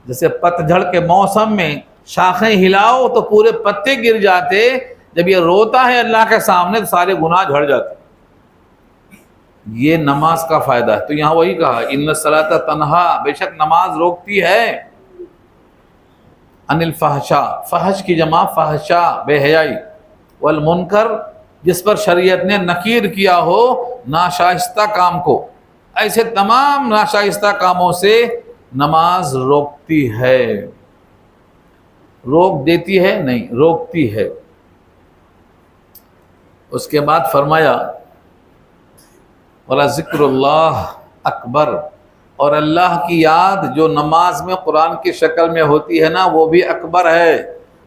جیسے پتجھڑ کے موسم میں شاخیں ہلاؤ تو پورے پتے گر جاتے، جب یہ روتا ہے اللہ کے سامنے تو سارے گناہ جھڑ جاتے۔ یہ نماز کا فائدہ ہے۔ تو یہاں وہی کہا ان الصلاۃ تنہا، بے شک نماز روکتی ہے، عن الفحشاء، فحش کی جمع فحشا بے حیائی، والمنکر جس پر شریعت نے نکیر کیا ہو ناشائستہ کام کو، ایسے تمام ناشائستہ کاموں سے نماز روکتی ہے۔ روک دیتی ہے نہیں، روکتی ہے۔ اس کے بعد فرمایا وَلَذِكْرُ اللَّهِ اکبر، اور اللہ کی یاد جو نماز میں قرآن کی شکل میں ہوتی ہے نا وہ بھی اکبر ہے۔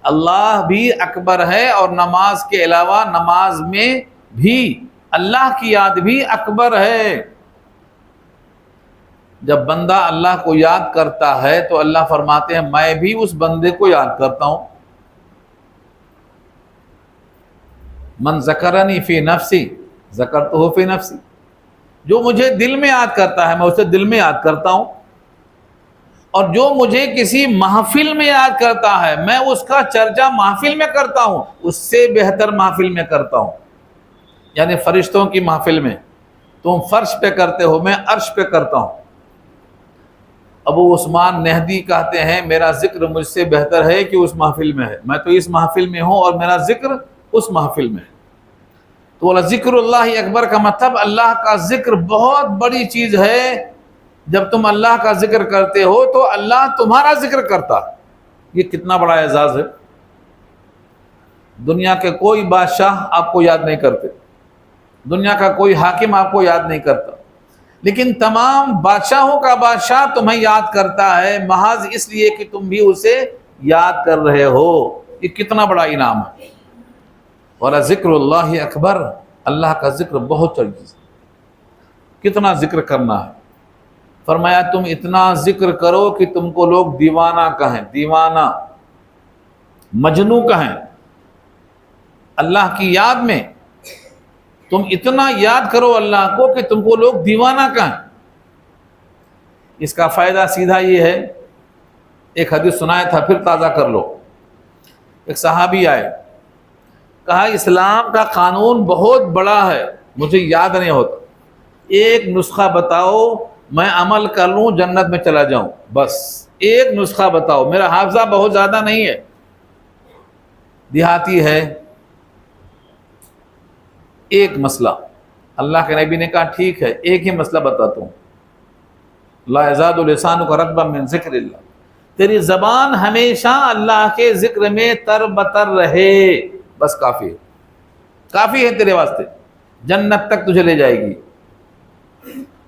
اللہ بھی اکبر ہے، اور نماز کے علاوہ نماز میں بھی اللہ کی یاد بھی اکبر ہے۔ جب بندہ اللہ کو یاد کرتا ہے تو اللہ فرماتے ہیں میں بھی اس بندے کو یاد کرتا ہوں۔ من ذکرنی فی نفسی ذکرتہ فی نفسی، جو مجھے دل میں یاد کرتا ہے میں اسے دل میں یاد کرتا ہوں، اور جو مجھے کسی محفل میں یاد کرتا ہے میں اس کا چرچا محفل میں کرتا ہوں، اس سے بہتر محفل میں کرتا ہوں۔ یعنی فرشتوں کی محفل میں تم فرش پہ کرتے ہو، میں عرش پہ کرتا ہوں۔ ابو عثمان نہدی کہتے ہیں میرا ذکر مجھ سے بہتر ہے کہ اس محفل میں ہے، میں تو اس محفل میں ہوں اور میرا ذکر اس محفل میں ہے۔ تو ذکر اللہ اکبر کا مطلب اللہ کا ذکر بہت بڑی چیز ہے۔ جب تم اللہ کا ذکر کرتے ہو تو اللہ تمہارا ذکر کرتا ہے۔ یہ کتنا بڑا اعزاز ہے۔ دنیا کے کوئی بادشاہ آپ کو یاد نہیں کرتے، دنیا کا کوئی حاکم آپ کو یاد نہیں کرتا، لیکن تمام بادشاہوں کا بادشاہ تمہیں یاد کرتا ہے محض اس لیے کہ تم بھی اسے یاد کر رہے ہو۔ یہ کتنا بڑا انعام ہے۔ اور ذکر اللہ اکبر، اللہ کا ذکر بہت چیز ہے۔ کتنا ذکر کرنا ہے؟ فرمایا تم اتنا ذکر کرو کہ تم کو لوگ دیوانہ کہیں، دیوانہ مجنوں کہیں۔ اللہ کی یاد میں تم اتنا یاد کرو اللہ کو کہ تم کو لوگ دیوانہ کہیں۔ اس کا فائدہ سیدھا یہ ہے، ایک حدیث سنایا تھا پھر تازہ کر لو۔ ایک صحابی آئے، کہا اسلام کا قانون بہت بڑا ہے، مجھے یاد نہیں ہوتا، ایک نسخہ بتاؤ میں عمل کر لوں جنت میں چلا جاؤں، بس ایک نسخہ بتاؤ، میرا حافظہ بہت زیادہ نہیں ہے، دیہاتی ہے۔ ایک مسئلہ اللہ کے نبی نے کہا ٹھیک ہے ایک ہی مسئلہ بتاتا ہوں، لا یزاد لسانک رطبا من ذکر اللہ، تیری زبان ہمیشہ اللہ کے ذکر میں تر بتر رہے، بس کافی ہے، کافی ہے تیرے واسطے، جنت تک تجھے لے جائے گی۔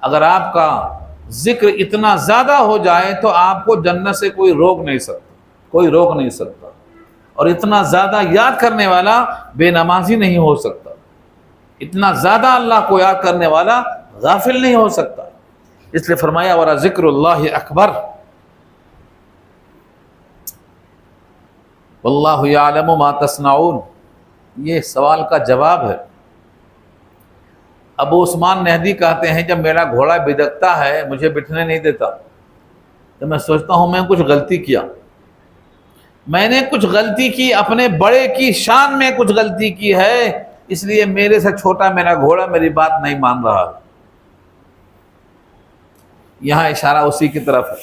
اگر آپ کا ذکر اتنا زیادہ ہو جائے تو آپ کو جنت سے کوئی روک نہیں سکتا، کوئی روک نہیں سکتا، اور اتنا زیادہ یاد کرنے والا بے نمازی نہیں ہو سکتا، اتنا زیادہ اللہ کو یاد کرنے والا غافل نہیں ہو سکتا۔ اس لیے فرمایا ورا ذکر اللہ اکبر، واللہ یعلم ما تصنعون، یہ سوال کا جواب ہے۔ ابو عثمان نہدی کہتے ہیں جب میرا گھوڑا بدکتا ہے مجھے بٹھنے نہیں دیتا، تو میں سوچتا ہوں میں کچھ غلطی کیا، میں نے کچھ غلطی کی، اپنے بڑے کی شان میں کچھ غلطی کی ہے، اس لیے میرے سے چھوٹا میرا گھوڑا میری بات نہیں مان رہا۔ یہاں اشارہ اسی کی طرف ہے،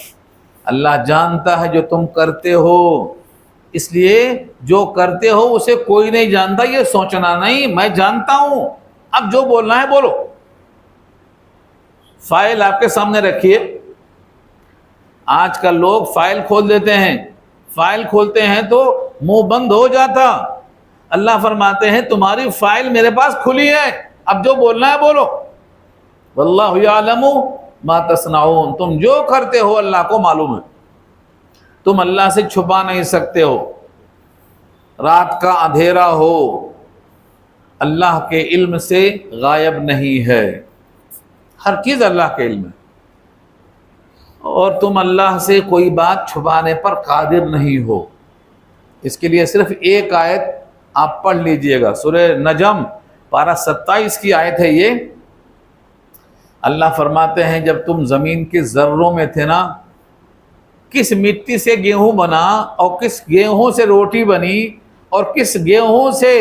اللہ جانتا ہے جو تم کرتے ہو، اس لیے جو کرتے ہو اسے کوئی نہیں جانتا، یہ سوچنا نہیں میں جانتا ہوں، اب جو بولنا ہے بولو۔ فائل آپ کے سامنے رکھیے، آج کل لوگ فائل کھول دیتے ہیں، فائل کھولتے ہیں تو منہ بند ہو جاتا، اللہ فرماتے ہیں تمہاری فائل میرے پاس کھلی ہے، اب جو بولنا ہے بولو۔ واللہ یعلم ما تصنعون، تم جو کرتے ہو اللہ کو معلوم ہے، تم اللہ سے چھپا نہیں سکتے ہو، رات کا اندھیرا ہو اللہ کے علم سے غائب نہیں ہے، ہر چیز اللہ کے علم ہے، اور تم اللہ سے کوئی بات چھپانے پر قادر نہیں ہو۔ اس کے لیے صرف ایک آیت آپ پڑھ لیجئے گا، سورہ نجم پارہ 27 کی آیت ہے یہ۔ اللہ فرماتے ہیں جب تم زمین کے ذروں میں تھے نا، کس مٹی سے گیہوں بنا اور کس گیہوں سے روٹی بنی اور کس گیہوں سے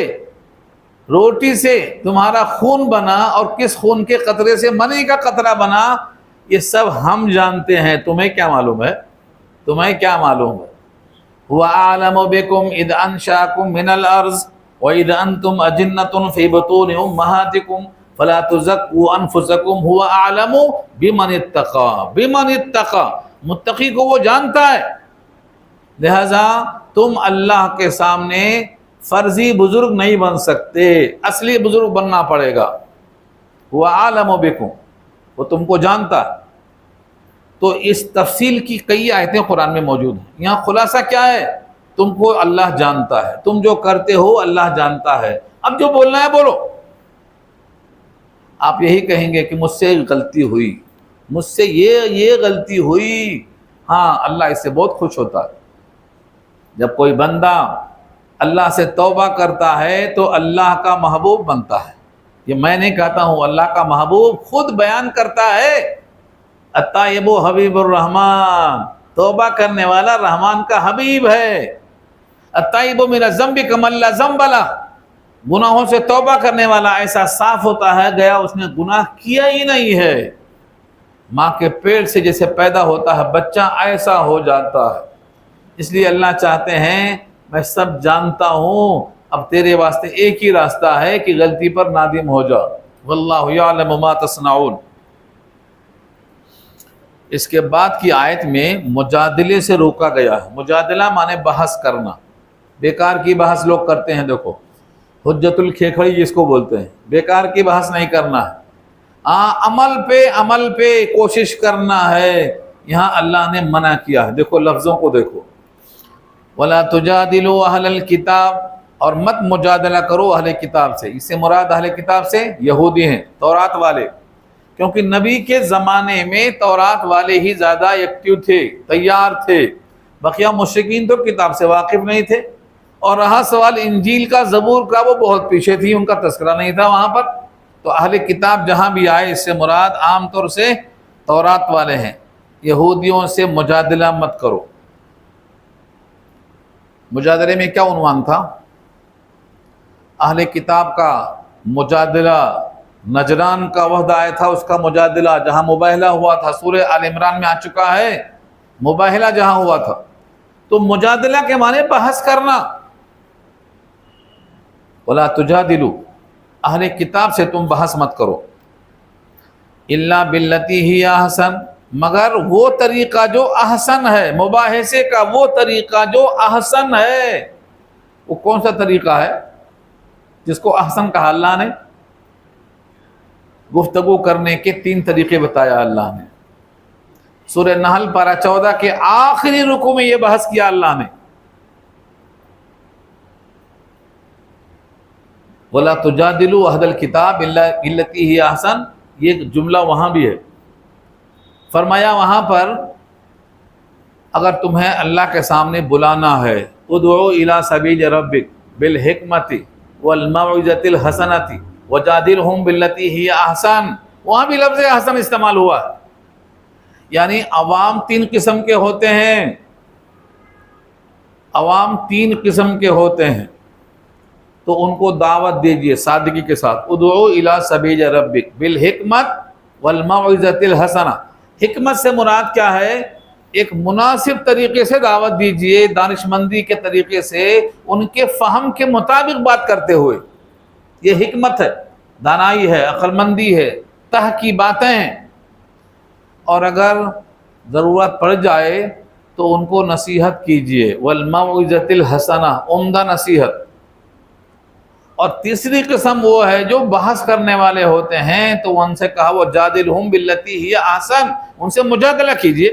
روٹی سے تمہارا خون بنا اور کس خون کے قطرے سے منی کا قطرہ بنا، یہ سب ہم جانتے ہیں، تمہیں کیا معلوم ہے؟ تمہیں کیا معلوم ہے؟ وَأَعْلَمُ بِكُمْ إِذْ أَنْشَأَكُمْ مِنَ الْأَرْضِ وَإِذْ أَنْتُمْ أَجِنَّةٌ فِي بُطُونِ أُمَّهَاتِكُمْ فَلَا تُزَكُّوا أَنفُسَكُمْ هُوَ أَعْلَمُ بِمَنِ اتَّقَى۔ بِمَنِ اتَّقَى، متقی کو وہ جانتا ہے، لہذا تم اللہ کے سامنے فرضی بزرگ نہیں بن سکتے، اصلی بزرگ بننا پڑے گا۔ وَأَعْلَمُ بِكُمْ، وہ تم کو جانتا ہے۔ تو اس تفصیل کی کئی آیتیں قرآن میں موجود ہیں۔ یہاں خلاصہ کیا ہے؟ تم کو اللہ جانتا ہے، تم جو کرتے ہو اللہ جانتا ہے، اب جو بولنا ہے بولو۔ آپ یہی کہیں گے کہ مجھ سے غلطی ہوئی، مجھ سے یہ غلطی ہوئی، ہاں اللہ اس سے بہت خوش ہوتا ہے۔ جب کوئی بندہ اللہ سے توبہ کرتا ہے تو اللہ کا محبوب بنتا ہے۔ یہ میں نہیں کہتا ہوں، اللہ کا محبوب خود بیان کرتا ہے، التائب حبیب الرحمن، توبہ کرنے والا رحمان کا حبیب ہے۔ التائب من الذنب کمن لا ذنب لہ، گناہوں سے توبہ کرنے والا ایسا صاف ہوتا ہے گیا اس نے گناہ کیا ہی نہیں ہے۔ ماں کے پیٹ سے جیسے پیدا ہوتا ہے بچہ ایسا ہو جاتا ہے۔ اس لیے اللہ چاہتے ہیں میں سب جانتا ہوں، اب تیرے واسطے ایک ہی راستہ ہے کہ غلطی پر نادم ہو جا۔ واللہ یعلم ما تصنعون۔ اس کے بعد کی آیت میں مجادلے سے روکا گیا ہے۔ مجادلہ مانے بحث کرنا، بیکار کی بحث لوگ کرتے ہیں، دیکھو حجت الکھیکھڑی جس کو بولتے ہیں، بیکار کی بحث نہیں کرنا ہے، عمل پہ کوشش کرنا ہے۔ یہاں اللہ نے منع کیا ہے، دیکھو لفظوں کو دیکھو، وَلَا تُجَادِلُوا أَهْلَ الْكِتَابِ، اور مت مجادلہ کرو اہل کتاب سے۔ اس سے مراد اہل کتاب سے یہودی ہیں، تورات والے، کیونکہ نبی کے زمانے میں تورات والے ہی زیادہ ایکٹیو تھے، تیار تھے، بقیہ مشرکین تو کتاب سے واقف نہیں تھے۔ اور رہا سوال انجیل کا، زبور کا، وہ بہت پیچھے تھی، ان کا تذکرہ نہیں تھا وہاں پر۔ تو اہل کتاب جہاں بھی آئے اس سے مراد عام طور سے تورات والے ہیں۔ یہودیوں سے مجادلہ مت کرو۔ مجادلے میں کیا عنوان تھا؟ اہل کتاب کا مجادلہ، نجران کا وفد آیا تھا اس کا مجادلہ، جہاں مباہلہ ہوا تھا، سورہ آل عمران میں آ چکا ہے، مباہلہ جہاں ہوا تھا۔ تو مجادلہ کے معنی بحث کرنا۔ وَلَا تُجَادِلُوا، اہل کتاب سے تم بحث مت کرو، إِلَّا بِالَّتِي هِيَ أَحْسَنُ، مگر وہ طریقہ جو احسن ہے، مباحثے کا وہ طریقہ جو احسن ہے۔ وہ کون سا طریقہ ہے جس کو احسن کہا اللہ نے؟ گفتگو کرنے کے 3 طریقے بتایا اللہ نے۔ سورہ نحل پارہ 14 کے آخری رکوع میں یہ بحث کیا اللہ نے۔ وَلَا تُجَادِلُوا أَهْلَ الْكِتَابِ إِلَّا بِالَّتِي هِيَ أَحْسَنُ، یہ جملہ وہاں بھی ہے۔ فرمایا وہاں پر اگر تمہیں اللہ کے سامنے بلانا ہے، ادعو الی سبیل ربک بالحکمت والموعظۃ الحسنۃ وجادلہم باللتی ہی احسن، وہاں بھی لفظ احسن استعمال ہوا ہے۔ یعنی عوام 3 قسم کے ہوتے ہیں، عوام 3 قسم کے ہوتے ہیں، تو ان کو دعوت دیجئے سادگی کے ساتھ، ادعو الی سبیل ربک بالحکمت والموعظۃ الحسنہ۔ حکمت سے مراد کیا ہے؟ ایک مناسب طریقے سے دعوت دیجئے، دانش مندی کے طریقے سے، ان کے فہم کے مطابق بات کرتے ہوئے، یہ حکمت ہے، دانائی ہے، عقل مندی ہے، تہ کی باتیں ہیں۔ اور اگر ضرورت پڑ جائے تو ان کو نصیحت کیجئے، والموعظۃ الحسنہ، عمدہ نصیحت۔ اور تیسری قسم وہ ہے جو بحث کرنے والے ہوتے ہیں، تو ان سے کہا وجادلہم باللتی ہی احسن، ان سے مجادلہ کیجئے۔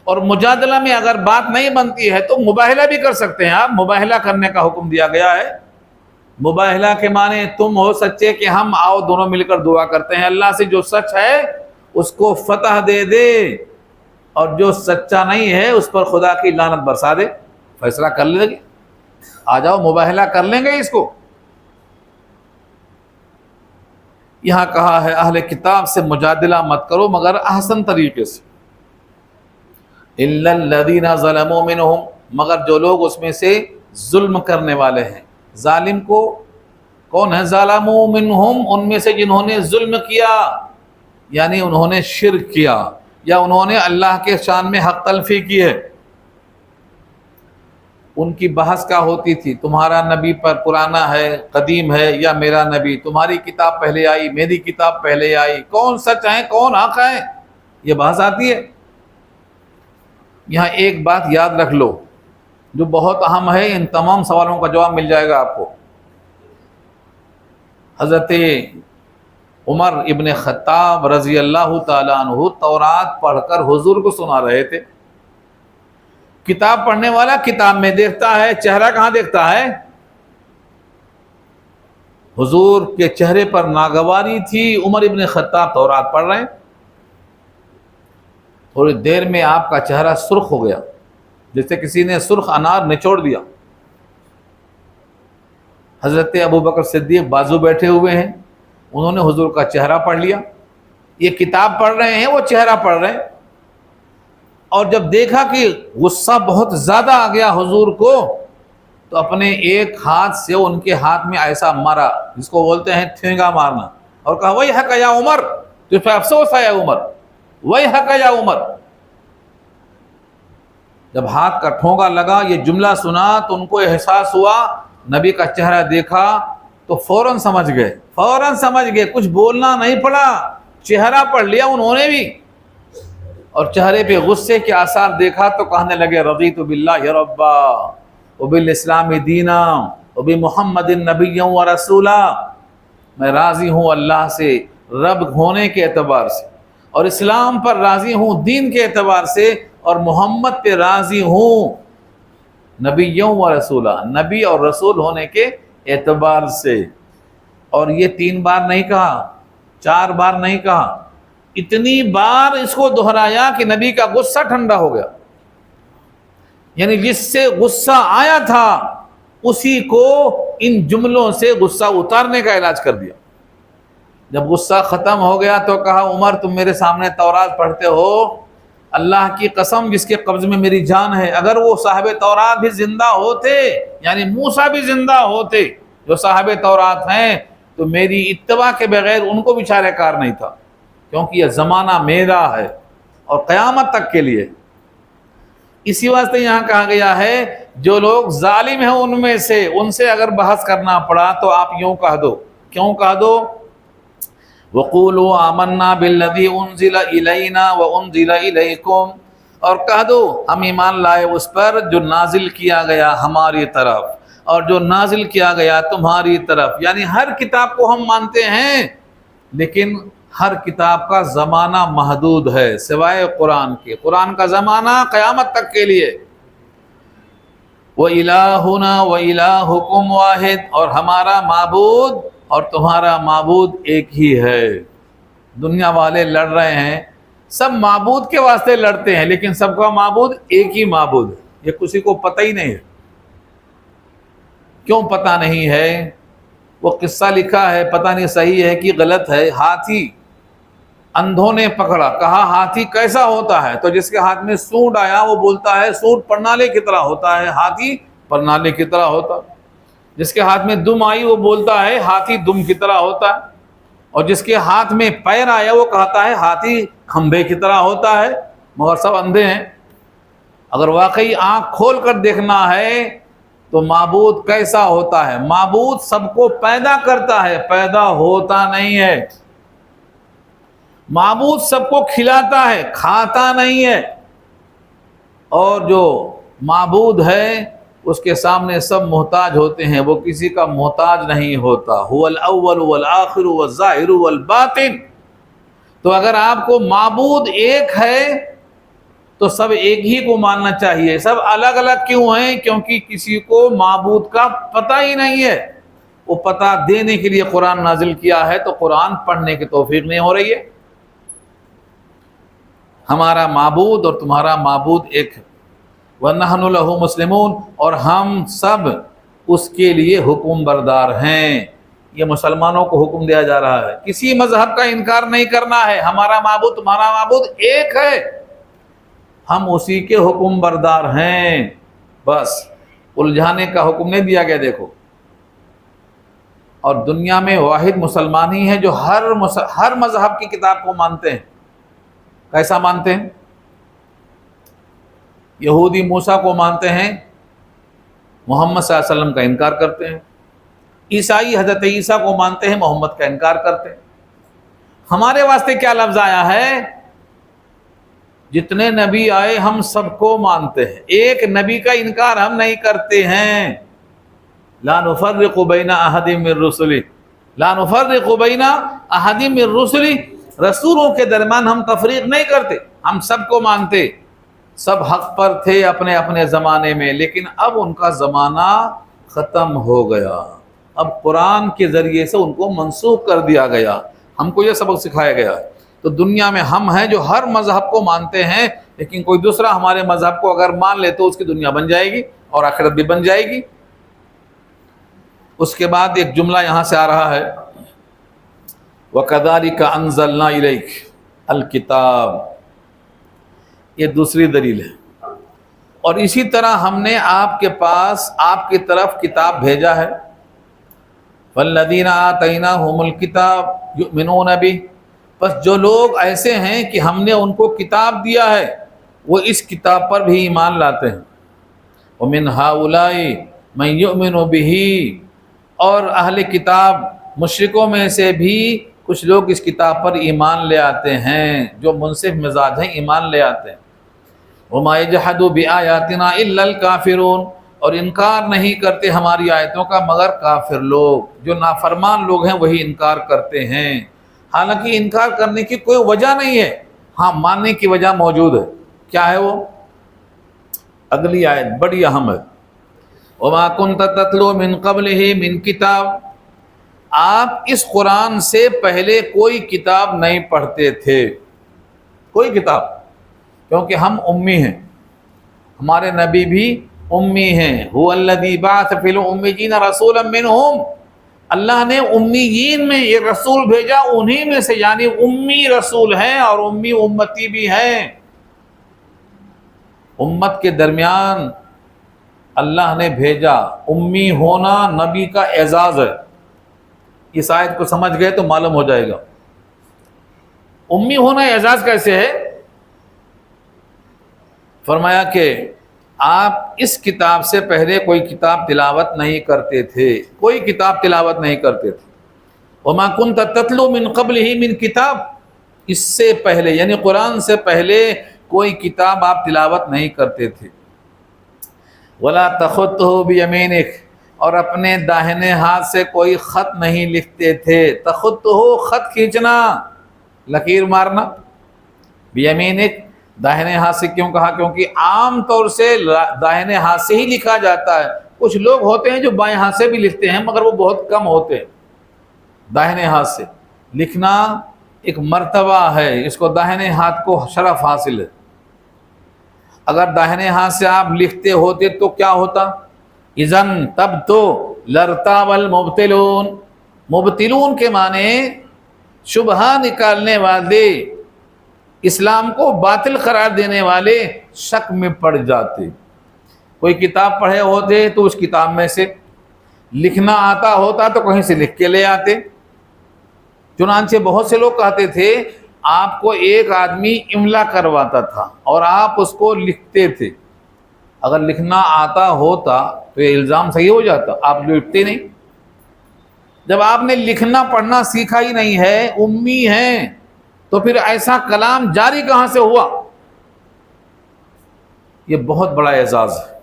اور مجادلہ میں اگر بات نہیں بنتی ہے تو مباہلہ بھی کر سکتے ہیں آپ، مباہلہ کرنے کا حکم دیا گیا ہے۔ مباہلہ کے معنی تم ہو سچے کہ ہم آؤ دونوں مل کر دعا کرتے ہیں اللہ سے، جو سچ ہے اس کو فتح دے دے، اور جو سچا نہیں ہے اس پر خدا کی لعنت برسا دے، فیصلہ کر لے گی۔ آ جاؤ مباہلہ کر لیں گے اس کو۔ یہاں کہا ہے اہل کتاب سے مجادلہ مت کرو مگر احسن طریقے سے۔ الا الذین ظلموا منہم، مگر جو لوگ اس میں سے ظلم کرنے والے ہیں۔ ظالم کو کون ہے؟ ظلموا منہم، ان میں سے جنہوں نے ظلم کیا، یعنی انہوں نے شرک کیا یا انہوں نے اللہ کے شان میں حق تلفی کی ہے۔ ان کی بحث کیا ہوتی تھی؟ تمہارا نبی پر پرانا ہے، قدیم ہے، یا میرا نبی؟ تمہاری کتاب پہلے آئی، میری کتاب پہلے آئی، کون سچ ہے کون حق ہے؟ یہ بحث آتی ہے۔ یہاں ایک بات یاد رکھ لو جو بہت اہم ہے، ان تمام سوالوں کا جواب مل جائے گا آپ کو۔ حضرت عمر ابن خطاب رضی اللہ تعالیٰ عنہ تورات پڑھ کر حضور کو سنا رہے تھے۔ کتاب پڑھنے والا کتاب میں دیکھتا ہے، چہرہ کہاں دیکھتا ہے؟ حضور کے چہرے پر ناگواری تھی، عمر ابن خطاب تورات پڑھ رہے ہیں۔ تھوڑی دیر میں آپ کا چہرہ سرخ ہو گیا، جیسے کسی نے سرخ انار نچوڑ دیا۔ حضرت ابوبکر صدیق بازو بیٹھے ہوئے ہیں، انہوں نے حضور کا چہرہ پڑھ لیا۔ یہ کتاب پڑھ رہے ہیں، وہ چہرہ پڑھ رہے ہیں، اور جب دیکھا کہ غصہ بہت زیادہ آ گیا حضور کو، تو اپنے ایک ہاتھ سے ان کے ہاتھ میں ایسا مارا جس کو بولتے ہیں ٹھینگا مارنا، اور کہا وہی حق یا عمر، تو پھر افسوس ہے عمر، وہی حق یا عمر۔ جب ہاتھ کا ٹھونگا لگا، یہ جملہ سنا تو ان کو احساس ہوا، نبی کا چہرہ دیکھا تو فوراً سمجھ گئے، کچھ بولنا نہیں پڑا، چہرہ پڑھ لیا انہوں نے بھی، اور چہرے پہ غصے کے آثار دیکھا تو کہنے لگے رضیت باللہ ربا وبالاسلام دینا وبمحمد نبی و رسولا، میں راضی ہوں اللہ سے رب ہونے کے اعتبار سے، اور اسلام پر راضی ہوں دین کے اعتبار سے، اور محمد پہ راضی ہوں نبیوں و رسولہ، نبی اور رسول ہونے کے اعتبار سے۔ اور یہ 3 بار نہیں کہا، 4 بار نہیں کہا، اتنی بار اس کو دہرایا کہ نبی کا غصہ ٹھنڈا ہو گیا، یعنی جس سے غصہ آیا تھا اسی کو ان جملوں سے غصہ اتارنے کا علاج کر دیا۔ جب غصہ ختم ہو گیا تو کہا عمر تم میرے سامنے تورات پڑھتے ہو، اللہ کی قسم جس کے قبض میں میری جان ہے، اگر وہ صاحب تورات بھی زندہ ہوتے، یعنی موسیٰ بھی زندہ ہوتے جو صاحب تورات ہیں، تو میری اتباع کے بغیر ان کو بھی چارہ کار نہیں تھا، کیونکہ یہ زمانہ میرا ہے اور قیامت تک کے لیے۔ اسی واسطے یہاں کہا گیا ہے جو لوگ ظالم ہیں ان سے اگر بحث کرنا پڑا تو آپ یوں کہہ دو، کیوں کہہ دو؟ وَقُولُوا آمَنَّا بِالَّذِي أُنزِلَ إِلَيْنَا وَأُنزِلَ إِلَيْكُمْ، اور کہہ دو ہم ایمان لائے اس پر جو نازل کیا گیا ہماری طرف اور جو نازل کیا گیا تمہاری طرف، یعنی ہر کتاب کو ہم مانتے ہیں، لیکن ہر کتاب کا زمانہ محدود ہے سوائے قرآن کے، قرآن کا زمانہ قیامت تک کے لیے۔ وَإِلَٰهُنَا وَإِلَٰهُكُمْ وَاحِدٌ، اور ہمارا معبود اور تمہارا معبود ایک ہی ہے۔ دنیا والے لڑ رہے ہیں، سب معبود کے واسطے لڑتے ہیں، لیکن سب کا معبود ایک ہی معبود ہے، یہ کسی کو پتہ ہی نہیں ہے۔ کیوں پتہ نہیں ہے؟ وہ قصہ لکھا ہے، پتہ نہیں صحیح ہے کہ غلط ہے۔ ہاتھی اندھوں نے پکڑا، کہا ہاتھی کیسا ہوتا ہے؟ تو جس کے ہاتھ میں سونڈ آیا وہ بولتا ہے سونڈ پرنالے کی طرح ہوتا ہے، ہاتھی پرنالے کی طرح ہوتا ہے۔ جس کے ہاتھ میں دم آئی وہ بولتا ہے ہاتھی دم کی طرح ہوتا ہے، اور جس کے ہاتھ میں پیر آیا وہ کہتا ہے ہاتھی کھمبے کی طرح ہوتا ہے، مگر سب اندھے ہیں۔ اگر واقعی آنکھ کھول کر دیکھنا ہے تو معبود کیسا ہوتا ہے؟ معبود سب کو پیدا کرتا ہے، پیدا ہوتا نہیں ہے۔ معبود سب کو کھلاتا ہے، کھاتا نہیں ہے۔ اور جو معبود ہے اس کے سامنے سب محتاج ہوتے ہیں، وہ کسی کا محتاج نہیں ہوتا۔ هو الاول والآخر والظاہر والباطن۔ تو اگر آپ کو معبود ایک ہے تو سب ایک ہی کو ماننا چاہیے۔ سب الگ الگ کیوں ہیں؟ کیونکہ کسی کو معبود کا پتہ ہی نہیں ہے۔ وہ پتہ دینے کے لیے قرآن نازل کیا ہے، تو قرآن پڑھنے کی توفیق نہیں ہو رہی ہے۔ ہمارا معبود اور تمہارا معبود ایک ہے۔ وَنَحْنُ لَهُ مُسْلِمُونَ، اور ہم سب اس کے لیے حکم بردار ہیں۔ یہ مسلمانوں کو حکم دیا جا رہا ہے، کسی مذہب کا انکار نہیں کرنا ہے، ہمارا معبود تمہارا معبود ایک ہے، ہم اسی کے حکم بردار ہیں، بس الجھانے کا حکم نہیں دیا گیا۔ دیکھو، اور دنیا میں واحد مسلمان ہی ہے جو ہر مذہب کی کتاب کو مانتے ہیں۔ کیسا مانتے ہیں؟ یہودی موسیٰ کو مانتے ہیں، محمد صلی اللہ علیہ وسلم کا انکار کرتے ہیں۔ عیسائی حضرت عیسیٰ کو مانتے ہیں، محمد کا انکار کرتے ہیں۔ ہمارے واسطے کیا لفظ آیا ہے؟ جتنے نبی آئے ہم سب کو مانتے ہیں، ایک نبی کا انکار ہم نہیں کرتے ہیں۔ لا نفرق بین احد من رسلہ، لا نفرق بین احد من رسلہ، رسولوں کے درمیان ہم تفریق نہیں کرتے، ہم سب کو مانتے۔ سب حق پر تھے اپنے اپنے زمانے میں، لیکن اب ان کا زمانہ ختم ہو گیا، اب قرآن کے ذریعے سے ان کو منسوخ کر دیا گیا، ہم کو یہ سبق سکھایا گیا۔ تو دنیا میں ہم ہیں جو ہر مذہب کو مانتے ہیں، لیکن کوئی دوسرا ہمارے مذہب کو اگر مان لے تو اس کی دنیا بن جائے گی اور آخرت بھی بن جائے گی۔ اس کے بعد ایک جملہ یہاں سے آ رہا ہے، وَكَذَلِكَ أَنزَلْنَا إِلَيْكَ الْكِتَابَ، یہ دوسری دلیل ہے۔ اور اسی طرح ہم نے آپ کے پاس، آپ کی طرف کتاب بھیجا ہے، وَالَّذِينَ آتَيْنَاهُمُ الْكِتَابَ يُؤْمِنُونَ بِهِ، بس جو لوگ ایسے ہیں کہ ہم نے ان کو کتاب دیا ہے وہ اس کتاب پر بھی ایمان لاتے ہیں۔ وَمِنْ هَؤُلَاءِ مَن يُؤْمِنُ بِهِ، اور اہل کتاب مشرکوں میں سے بھی کچھ لوگ اس کتاب پر ایمان لے آتے ہیں، جو منصف مزاج ہیں ایمان لے آتے ہیں۔ وَمَا يَجْحَدُ بِآيَاتِنَا إِلَّا الْكَافِرُونَ، اور انکار نہیں کرتے ہماری آیتوں کا مگر کافر لوگ، جو نافرمان لوگ ہیں وہی انکار کرتے ہیں۔ حالانکہ انکار کرنے کی کوئی وجہ نہیں ہے، ہاں ماننے کی وجہ موجود ہے۔ کیا ہے وہ؟ اگلی آیت بڑی اہم ہے، وَمَا كُنْتَ تَتْلُو مِن قَبْلِهِ مِن کتاب، آپ اس قرآن سے پہلے کوئی کتاب نہیں پڑھتے تھے، کوئی کتاب، کیونکہ ہم امی ہیں، ہمارے نبی بھی امی ہیں۔ هُوَ الَّذِي بَعَثَ فِي الْأُمِّيِّينَ رَسُولًا مِّنْهُمْ، اللہ نے امیین میں یہ رسول بھیجا، انہی میں سے، یعنی امی رسول ہیں اور امی امتی بھی ہیں۔ امت کے درمیان اللہ نے بھیجا، امی ہونا نبی کا اعزاز ہے۔ اس آیت کو سمجھ گئے تو معلوم ہو جائے گا امی ہونا اعزاز کیسے ہے۔ فرمایا کہ آپ اس کتاب سے پہلے کوئی کتاب تلاوت نہیں کرتے تھے، کوئی کتاب تلاوت نہیں کرتے تھے۔ وَمَا كُنْتَ تَتْلُو مِن قَبْلِهِ مِن کتاب، اس سے پہلے یعنی قرآن سے پہلے کوئی کتاب آپ تلاوت نہیں کرتے تھے۔ وَلَا تَخُطُّهُ بِيَمِينِكَ، اور اپنے داہنے ہاتھ سے کوئی خط نہیں لکھتے تھے۔ تَخُطُّهُ، خط کھینچنا، لکیر مارنا، بِيَمِينِكَ، داہنے ہاتھ سے کیوں کہا؟ کیونکہ عام طور سے داہنے ہاتھ سے ہی لکھا جاتا ہے، کچھ لوگ ہوتے ہیں جو بائیں ہاتھ سے بھی لکھتے ہیں مگر وہ بہت کم ہوتے ہیں۔ داہنے ہاتھ سے لکھنا ایک مرتبہ ہے، اس کو داہنے ہاتھ کو شرف حاصل ہے۔ اگر داہنے ہاتھ سے آپ لکھتے ہوتے تو کیا ہوتا؟ اذن، تب تو لرتاب المبتلون، مبتلون کے معنی شبہہ نکالنے والے، اسلام کو باطل قرار دینے والے شک میں پڑ جاتے۔ کوئی کتاب پڑھے ہوتے تو اس کتاب میں سے لکھنا آتا ہوتا تو کہیں سے لکھ کے لے آتے۔ چنانچہ بہت سے لوگ کہتے تھے آپ کو ایک آدمی املا کرواتا تھا اور آپ اس کو لکھتے تھے۔ اگر لکھنا آتا ہوتا تو یہ الزام صحیح ہو جاتا، آپ لکھتے نہیں۔ جب آپ نے لکھنا پڑھنا سیکھا ہی نہیں ہے، امی ہیں، تو پھر ایسا کلام جاری کہاں سے ہوا؟ یہ بہت بڑا اعزاز ہے۔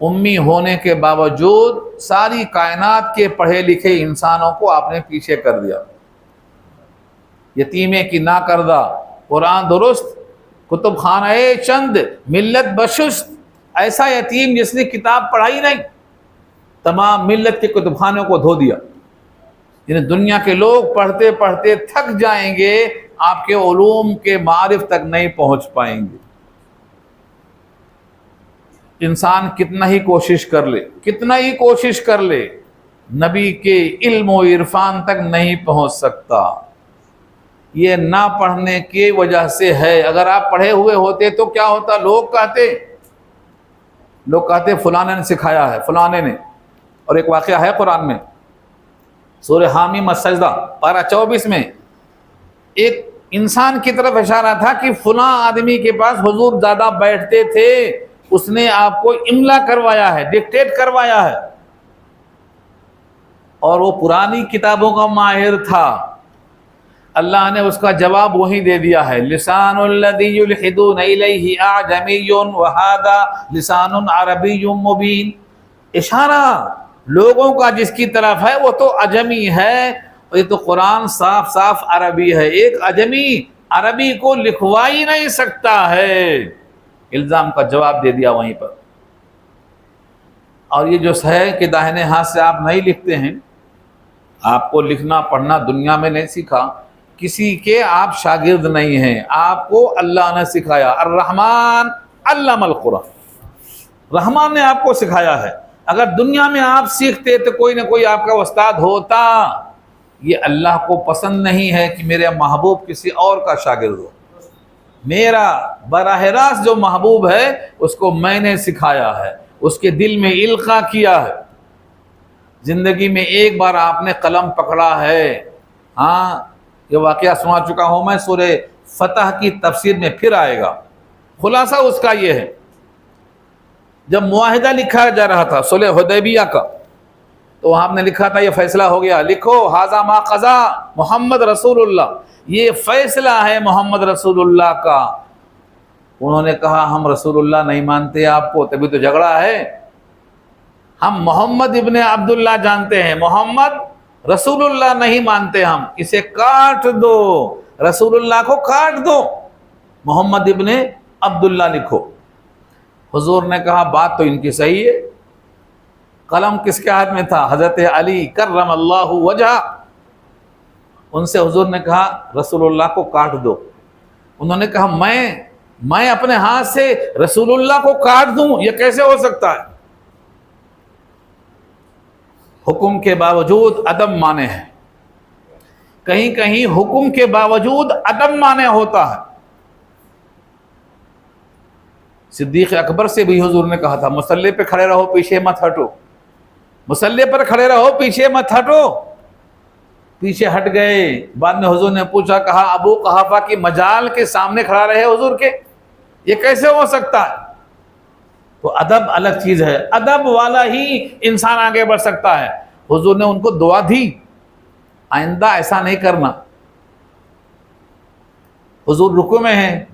امی ہونے کے باوجود ساری کائنات کے پڑھے لکھے انسانوں کو آپ نے پیچھے کر دیا۔ یتیمے کی نا کردہ، قرآن درست، کتب خانہ چند، ملت بشست، ایسا یتیم جس نے کتاب پڑھائی نہیں، تمام ملت کے کتب خانوں کو دھو دیا۔ یعنی دنیا کے لوگ پڑھتے پڑھتے تھک جائیں گے، آپ کے علوم کے معارف تک نہیں پہنچ پائیں گے۔ انسان کتنا ہی کوشش کر لے، کتنا ہی کوشش کر لے، نبی کے علم و عرفان تک نہیں پہنچ سکتا۔ یہ نہ پڑھنے کی وجہ سے ہے۔ اگر آپ پڑھے ہوئے ہوتے تو کیا ہوتا؟ لوگ کہتے فلانے نے سکھایا ہے، فلانے نے۔ اور ایک واقعہ ہے قرآن میں، سورہ حامیم السجدہ پارہ 24 میں ایک انسان کی طرف اشارہ تھا کہ فلاں آدمی کے پاس حضور زیادہ بیٹھتے تھے، اس نے آپ کو املا کروایا ہے، ڈکٹیٹ کروایا ہے، اور وہ پرانی کتابوں کا ماہر تھا۔ اللہ نے اس کا جواب وہی دے دیا ہے، لسان الذی یلحدون الیہ اعجمی وھذا لسان عربی مبین۔ اشارہ لوگوں کا جس کی طرف ہے وہ تو عجمی ہے، یہ تو قرآن صاف صاف عربی ہے، ایک عجمی عربی کو لکھوا ہی نہیں سکتا ہے۔ الزام کا جواب دے دیا وہیں پر۔ اور یہ جو ہے کہ داہنے ہاتھ سے آپ نہیں لکھتے ہیں، آپ کو لکھنا پڑھنا دنیا میں نہیں سیکھا، کسی کے آپ شاگرد نہیں ہیں، آپ کو اللہ نے سکھایا۔ الرحمن علم القرآن، رحمان نے آپ کو سکھایا ہے۔ اگر دنیا میں آپ سیکھتے تو کوئی نہ کوئی آپ کا استاد ہوتا۔ یہ اللہ کو پسند نہیں ہے کہ میرے محبوب کسی اور کا شاگرد ہو۔ میرا براہ راست جو محبوب ہے اس کو میں نے سکھایا ہے، اس کے دل میں القاء کیا ہے۔ زندگی میں ایک بار آپ نے قلم پکڑا ہے، ہاں یہ واقعہ سنا چکا ہوں میں، سورہ فتح کی تفسیر میں پھر آئے گا۔ خلاصہ اس کا یہ ہے، جب معاہدہ لکھا جا رہا تھا صلح حدیبیہ کا، تو آپ نے لکھا تھا یہ فیصلہ ہو گیا، لکھو ھذا ما قضا محمد رسول اللہ، یہ فیصلہ ہے محمد رسول اللہ کا۔ انہوں نے کہا ہم رسول اللہ نہیں مانتے آپ کو، تبھی تو جھگڑا ہے، ہم محمد ابن عبداللہ جانتے ہیں، محمد رسول اللہ نہیں مانتے ہم، اسے کاٹ دو، رسول اللہ کو کاٹ دو، محمد ابن عبداللہ لکھو۔ حضور نے کہا بات تو ان کی صحیح ہے۔ قلم کس کے ہاتھ میں تھا؟ حضرت علی کرم اللہ وجہ۔ ان سے حضور نے کہا رسول اللہ کو کاٹ دو۔ انہوں نے کہا میں اپنے ہاتھ سے رسول اللہ کو کاٹ دوں، یہ کیسے ہو سکتا ہے؟ حکم کے باوجود عدم مانے ہیں، کہیں کہیں حکم کے باوجود عدم مانے ہوتا ہے۔ صدیق اکبر سے بھی حضور نے کہا تھا مصلی پہ کھڑے رہو، پیچھے مت ہٹو، مصلی پر کھڑے رہو، پیچھے مت ہٹو۔ پیچھے ہٹ گئے۔ بعد میں حضور نے پوچھا، کہا ابو قحافہ کی مجال کے سامنے کھڑا رہے حضور کے، یہ کیسے ہو سکتا ہے؟ تو ادب الگ چیز ہے، ادب والا ہی انسان آگے بڑھ سکتا ہے۔ حضور نے ان کو دعا دی، آئندہ ایسا نہیں کرنا۔ حضور رکوع میں ہیں،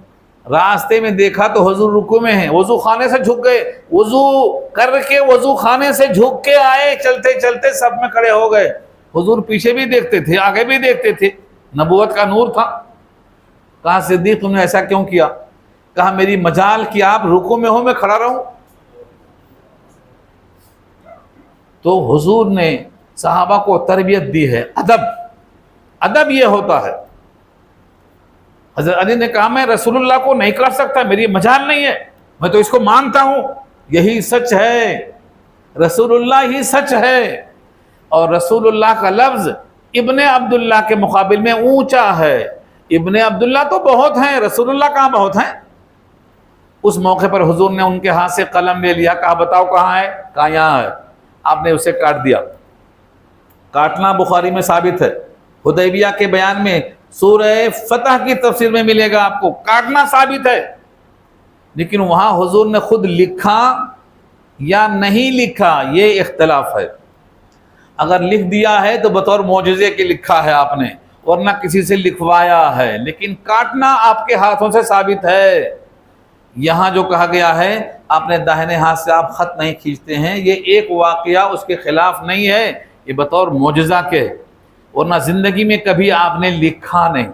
راستے میں دیکھا تو حضور رکوع میں ہیں، وضو خانے سے جھک گئے، وضو کر کے وضو خانے سے جھک کے آئے، چلتے چلتے سب میں کھڑے ہو گئے۔ حضور پیچھے بھی دیکھتے تھے، آگے بھی دیکھتے تھے، نبوت کا نور تھا۔ کہا صدیق تم نے ایسا کیوں کیا؟ کہا میری مجال کی آپ رکوع میں ہو، میں کھڑا رہوں؟ تو حضور نے صحابہ کو تربیت دی ہے، ادب یہ ہوتا ہے۔ حضرت علی نے کہا میں رسول اللہ کو نہیں کر سکتا، میری مجال نہیں ہے، میں تو اس کو مانتا ہوں، یہی سچ ہے، رسول اللہ ہی سچ ہے۔ اور رسول اللہ کا لفظ ابن عبداللہ کے مقابل میں اونچا ہے۔ ابن عبداللہ تو بہت ہیں، رسول اللہ کہاں بہت ہیں؟ اس موقع پر حضور نے ان کے ہاتھ سے قلم لے لیا، کہا بتاؤ کہاں ہے؟ کہا یہاں ہے۔ آپ نے اسے کاٹ دیا۔ کاٹنا بخاری میں ثابت ہے، حدیبیہ کے بیان میں سورہ فتح کی تفسیر میں ملے گا آپ کو، کاٹنا ثابت ہے۔ لیکن وہاں حضور نے خود لکھا یا نہیں لکھا یہ اختلاف ہے۔ اگر لکھ دیا ہے تو بطور معجزے کے لکھا ہے آپ نے، ورنہ کسی سے لکھوایا ہے، لیکن کاٹنا آپ کے ہاتھوں سے ثابت ہے۔ یہاں جو کہا گیا ہے اپنے داہنے ہاتھ سے آپ خط نہیں کھینچتے ہیں، یہ ایک واقعہ اس کے خلاف نہیں ہے، یہ بطور معجزہ کے، ورنہ زندگی میں کبھی آپ نے لکھا نہیں۔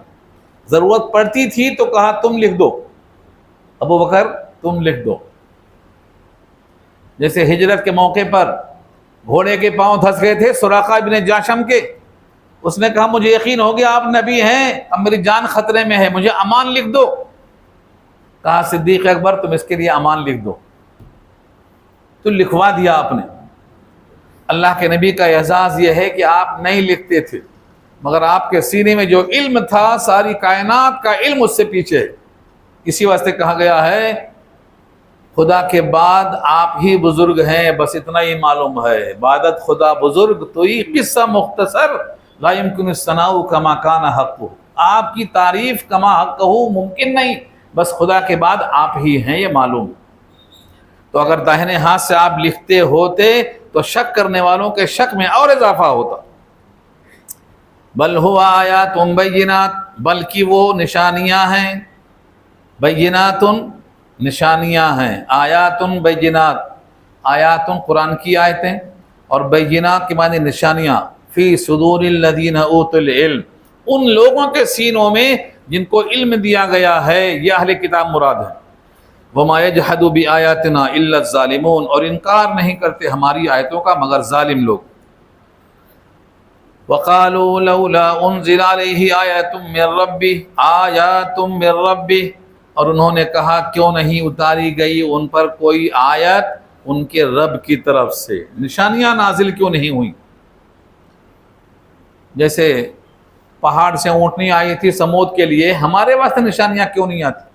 ضرورت پڑتی تھی تو کہا تم لکھ دو، ابو بکر تم لکھ دو۔ جیسے ہجرت کے موقع پر گھوڑے کے پاؤں دھس گئے تھے سراقہ ابن جاشم کے، اس نے کہا مجھے یقین ہو گیا آپ نبی ہیں، اب میری جان خطرے میں ہے، مجھے امان لکھ دو۔ کہا صدیق اکبر تم اس کے لیے امان لکھ دو۔ تو لکھوا دیا آپ نے۔ اللہ کے نبی کا اعزاز یہ ہے کہ آپ نہیں لکھتے تھے، مگر آپ کے سینے میں جو علم تھا ساری کائنات کا علم اس سے پیچھے ہے۔ اسی واسطے کہا گیا ہے خدا کے بعد آپ ہی بزرگ ہیں، بس اتنا ہی معلوم ہے، عبادت خدا بزرگ تو ہی قصہ مختصر، لا يمكن الثناء كما كان حقه، آپ کی تعریف کما حق ممکن نہیں، بس خدا کے بعد آپ ہی ہیں یہ معلوم۔ تو اگر داہنے ہاتھ سے آپ لکھتے ہوتے تو شک کرنے والوں کے شک میں اور اضافہ ہوتا۔ بل ہوا آیات بینات، بلکہ وہ نشانیاں ہیں، بینات نشانیاں ہیں، آیات بینات، آیات قرآن کی آیتیں، اور بینات کے معنی نشانیاں، فی صدور الذین اوتوا العلم، ان لوگوں کے سینوں میں جن کو علم دیا گیا ہے، یہ اہل کتاب مراد ہے۔ وما یجحد بآیاتنا الا الظالمون، اور انکار نہیں کرتے ہماری آیتوں کا مگر ظالم لوگ۔ وقالوا لولا انزل علیہ آیات من ربہ، آیات من ربہ، اور انہوں نے کہا کیوں نہیں اتاری گئی ان پر کوئی آیت ان کے رب کی طرف سے، نشانیاں نازل کیوں نہیں ہوئیں؟ جیسے پہاڑ سے اونٹنی آئی تھی سمود کے لیے، ہمارے واسطے نشانیاں کیوں نہیں آتی؟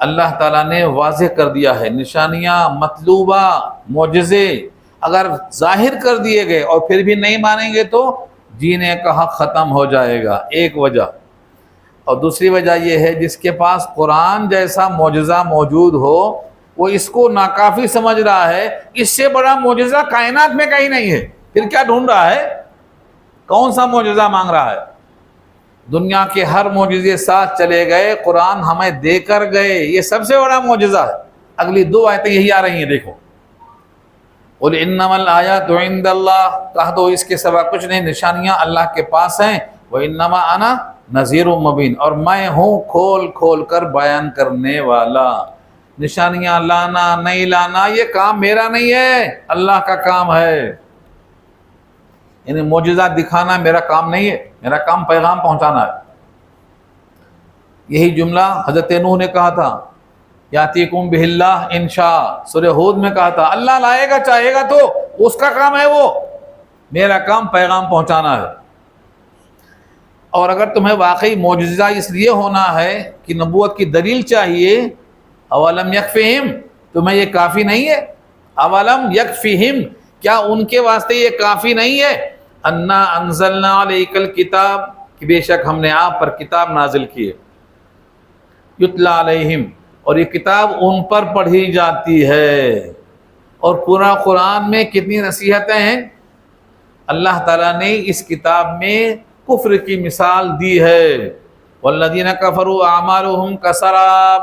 اللہ تعالیٰ نے واضح کر دیا ہے، نشانیاں مطلوبہ معجزے اگر ظاہر کر دیے گئے اور پھر بھی نہیں مانیں گے تو جینے کا حق ختم ہو جائے گا، ایک وجہ۔ اور دوسری وجہ یہ ہے جس کے پاس قرآن جیسا معجزہ موجود ہو وہ اس کو ناکافی سمجھ رہا ہے، اس سے بڑا معجزہ کائنات میں کہیں نہیں ہے، پھر کیا ڈھونڈ رہا ہے؟ کون سا معجزہ مانگ رہا ہے؟ دنیا کے ہر معجزے ساتھ چلے گئے، قرآن ہمیں دے کر گئے، یہ سب سے بڑا معجزہ ہے۔ اگلی دو آیتیں یہی آ رہی ہیں، دیکھو، قل انما الآیات عند اللہ، کہہ دو اس کے سوا کچھ نہیں، نشانیاں اللہ کے پاس ہیں، وانما انا نذیر مبین، اور میں ہوں کھول کھول کر بیان کرنے والا۔ نشانیاں لانا نہیں لانا یہ کام میرا نہیں ہے، اللہ کا کام ہے، یعنی معجزات دکھانا میرا کام نہیں ہے، میرا کام پیغام پہنچانا ہے۔ یہی جملہ حضرت نوح نے کہا تھا، یاتیکم بہ اللہ انشاء، سورہ ہود میں کہا تھا اللہ لائے گا چاہے گا تو اس کا کام ہے، وہ میرا کام پیغام پہنچانا ہے۔ اور اگر تمہیں واقعی معجزہ اس لیے ہونا ہے کہ نبوت کی دلیل چاہیے، اولم یکفہم، تمہیں یہ کافی نہیں ہے؟ اولم یکفہم، کیا ان کے واسطے یہ کافی نہیں ہے؟ انا انزلنا علیک الکتاب، کہ بے شک ہم نے آپ پر کتاب نازل کی ہے، یتلا علیہم، اور یہ کتاب ان پر پڑھی جاتی ہے۔ اور پورا قرآن میں کتنی نصیحتیں ہیں؟ اللہ تعالیٰ نے اس کتاب میں کفر کی مثال دی ہے، والذین کفروا اعمالهم کسراب،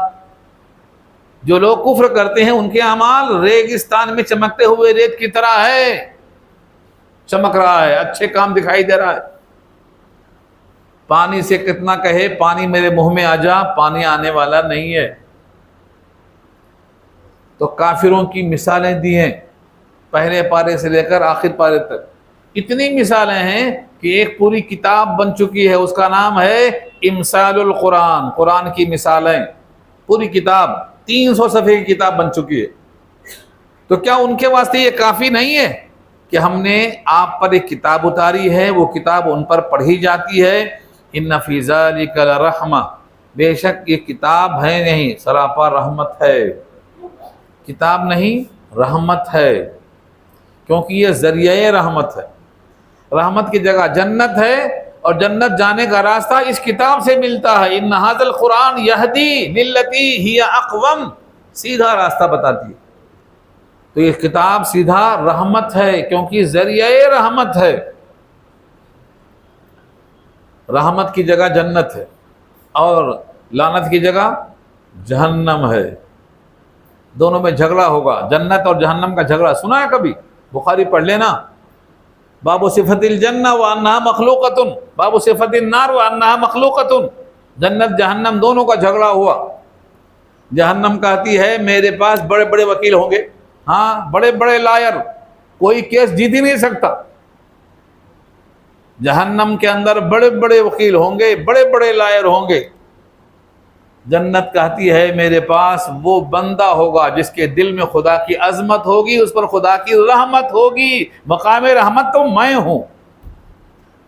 جو لوگ کفر کرتے ہیں ان کے اعمال ریگستان میں چمکتے ہوئے ریت کی طرح ہے، چمک رہا ہے، اچھے کام دکھائی دے رہا ہے۔ پانی سے کتنا کہے پانی میرے منہ میں آ جا، پانی آنے والا نہیں ہے۔ تو کافروں کی مثالیں دی ہیں، پہلے پارے سے لے کر آخر پارے تک اتنی مثالیں ہیں کہ ایک پوری کتاب بن چکی ہے، اس کا نام ہے امثال القرآن، قرآن کی مثالیں، پوری کتاب 300 صفحے کی کتاب بن چکی ہے۔ تو کیا ان کے واسطے یہ کافی نہیں ہے کہ ہم نے آپ پر ایک کتاب اتاری ہے، وہ کتاب ان پر پڑھی جاتی ہے؟ ان فی ذلک لرحمہ، بے شک یہ کتاب ہے نہیں، سراپا رحمت ہے، کتاب نہیں رحمت ہے، کیونکہ یہ ذریعہ رحمت ہے۔ رحمت کی جگہ جنت ہے، اور جنت جانے کا راستہ اس کتاب سے ملتا ہے۔ ان ھذا القرآن یہدی للتی ہی اقوم، سیدھا راستہ بتاتی ہے۔ تو یہ کتاب سیدھا رحمت ہے، کیونکہ ذریعہ رحمت ہے۔ رحمت کی جگہ جنت ہے، اور لعنت کی جگہ جہنم ہے۔ دونوں میں جھگڑا ہوگا، جنت اور جہنم کا جھگڑا سنا ہے کبھی؟ بخاری پڑھ لینا، باب صفت الجنہ وانہا مخلوقۃ، باب صفت النار وانہا مخلوقۃ، جنت جہنم دونوں کا جھگڑا ہوا۔ جہنم کہتی ہے میرے پاس بڑے بڑے وکیل ہوں گے، ہاں بڑے بڑے لائر، کوئی کیس جیت ہی نہیں سکتا۔ جہنم کے اندر بڑے بڑے وکیل ہوں گے، بڑے بڑے لائر ہوں گے۔ جنت کہتی ہے میرے پاس وہ بندہ ہوگا جس کے دل میں خدا کی عظمت ہوگی، اس پر خدا کی رحمت ہوگی۔ مقام رحمت تو میں ہوں۔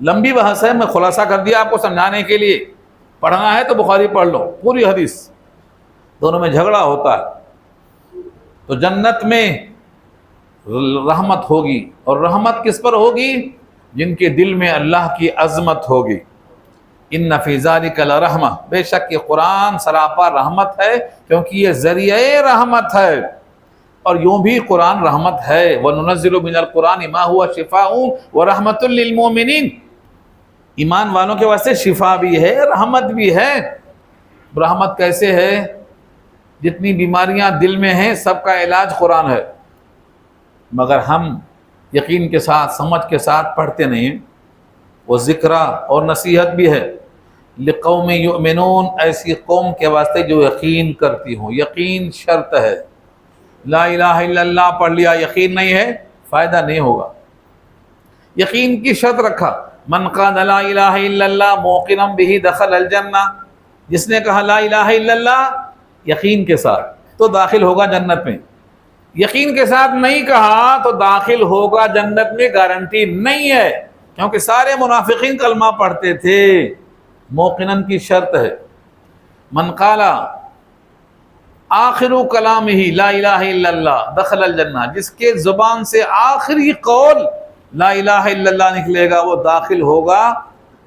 لمبی بحث ہے، میں خلاصہ کر دیا آپ کو سمجھانے کے لیے۔ پڑھنا ہے تو بخاری پڑھ لو، پوری حدیث، دونوں میں جھگڑا ہوتا ہے۔ تو جنت میں رحمت ہوگی، اور رحمت کس پر ہوگی؟ جن کے دل میں اللہ کی عظمت ہوگی۔ ان فی ذلک لرحمہ، بے شک یہ قرآن سراپا رحمت ہے، کیونکہ یہ ذریعہ رحمت ہے، اور یوں بھی قرآن رحمت ہے۔ وَنُنَزِّلُ مِنَ الْقُرْآنِ مَا هُوَ شِفَاءٌ وَرَحْمَةٌ لِّلْمُؤْمِنِينَ، ایمان والوں کے واسطے شفا بھی ہے، رحمت بھی ہے۔ رحمت کیسے ہے؟ جتنی بیماریاں دل میں ہیں سب کا علاج قرآن ہے، مگر ہم یقین کے ساتھ، سمجھ کے ساتھ پڑھتے نہیں۔ وہ ذکرہ اور نصیحت بھی ہے لقوم یؤمنون، ایسی قوم کے واسطے جو یقین کرتی ہوں۔ یقین شرط ہے، لا الہ الا اللہ پڑھ لیا، یقین نہیں ہے فائدہ نہیں ہوگا۔ یقین کی شرط رکھا، من قال لا الہ الا اللہ موقنا بہ دخل الجنہ، جس نے کہا لا الہ الا اللہ یقین کے ساتھ تو داخل ہوگا جنت میں۔ یقین کے ساتھ نہیں کہا تو داخل ہوگا جنت میں گارنٹی نہیں ہے، کیونکہ سارے منافقین کلمہ پڑھتے تھے۔ موقنن کی شرط ہے، من قال آخر کلامہ لا الہ الا اللہ دخل الجنہ، جس کے زبان سے آخری قول لا الہ الا اللہ نکلے گا وہ داخل ہوگا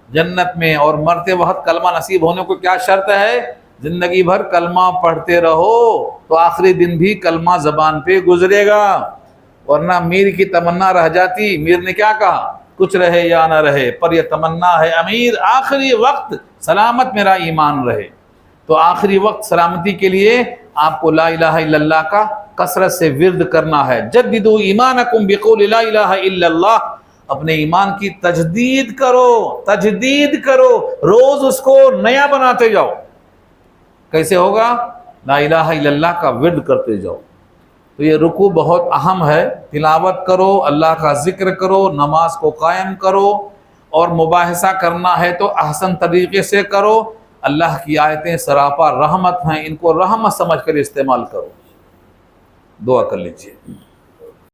جنت میں۔ اور مرتے وقت کلمہ نصیب ہونے کو کیا شرط ہے؟ زندگی بھر کلمہ پڑھتے رہو تو آخری دن بھی کلمہ زبان پہ گزرے گا، ورنہ میر کی تمنا رہ جاتی۔ میر نے کیا کہا؟ کچھ رہے یا نہ رہے پر یہ تمنا ہے امیر آخری وقت سلامت میرا ایمان رہے۔ تو آخری وقت سلامتی کے لیے آپ کو لا الہ الا اللہ کا کثرت سے ورد کرنا ہے۔ جددوا ایمانکم بقول لا الہ الا اللہ، اپنے ایمان کی تجدید کرو، تجدید کرو، روز اس کو نیا بناتے جاؤ۔ کیسے ہوگا؟ لا الہ الا اللہ کا ورد کرتے جاؤ۔ تو یہ رکوع بہت اہم ہے، تلاوت کرو، اللہ کا ذکر کرو، نماز کو قائم کرو، اور مباحثہ کرنا ہے تو احسن طریقے سے کرو۔ اللہ کی آیتیں سراپا رحمت ہیں، ان کو رحمت سمجھ کر استعمال کرو۔ دعا کر لیجیے۔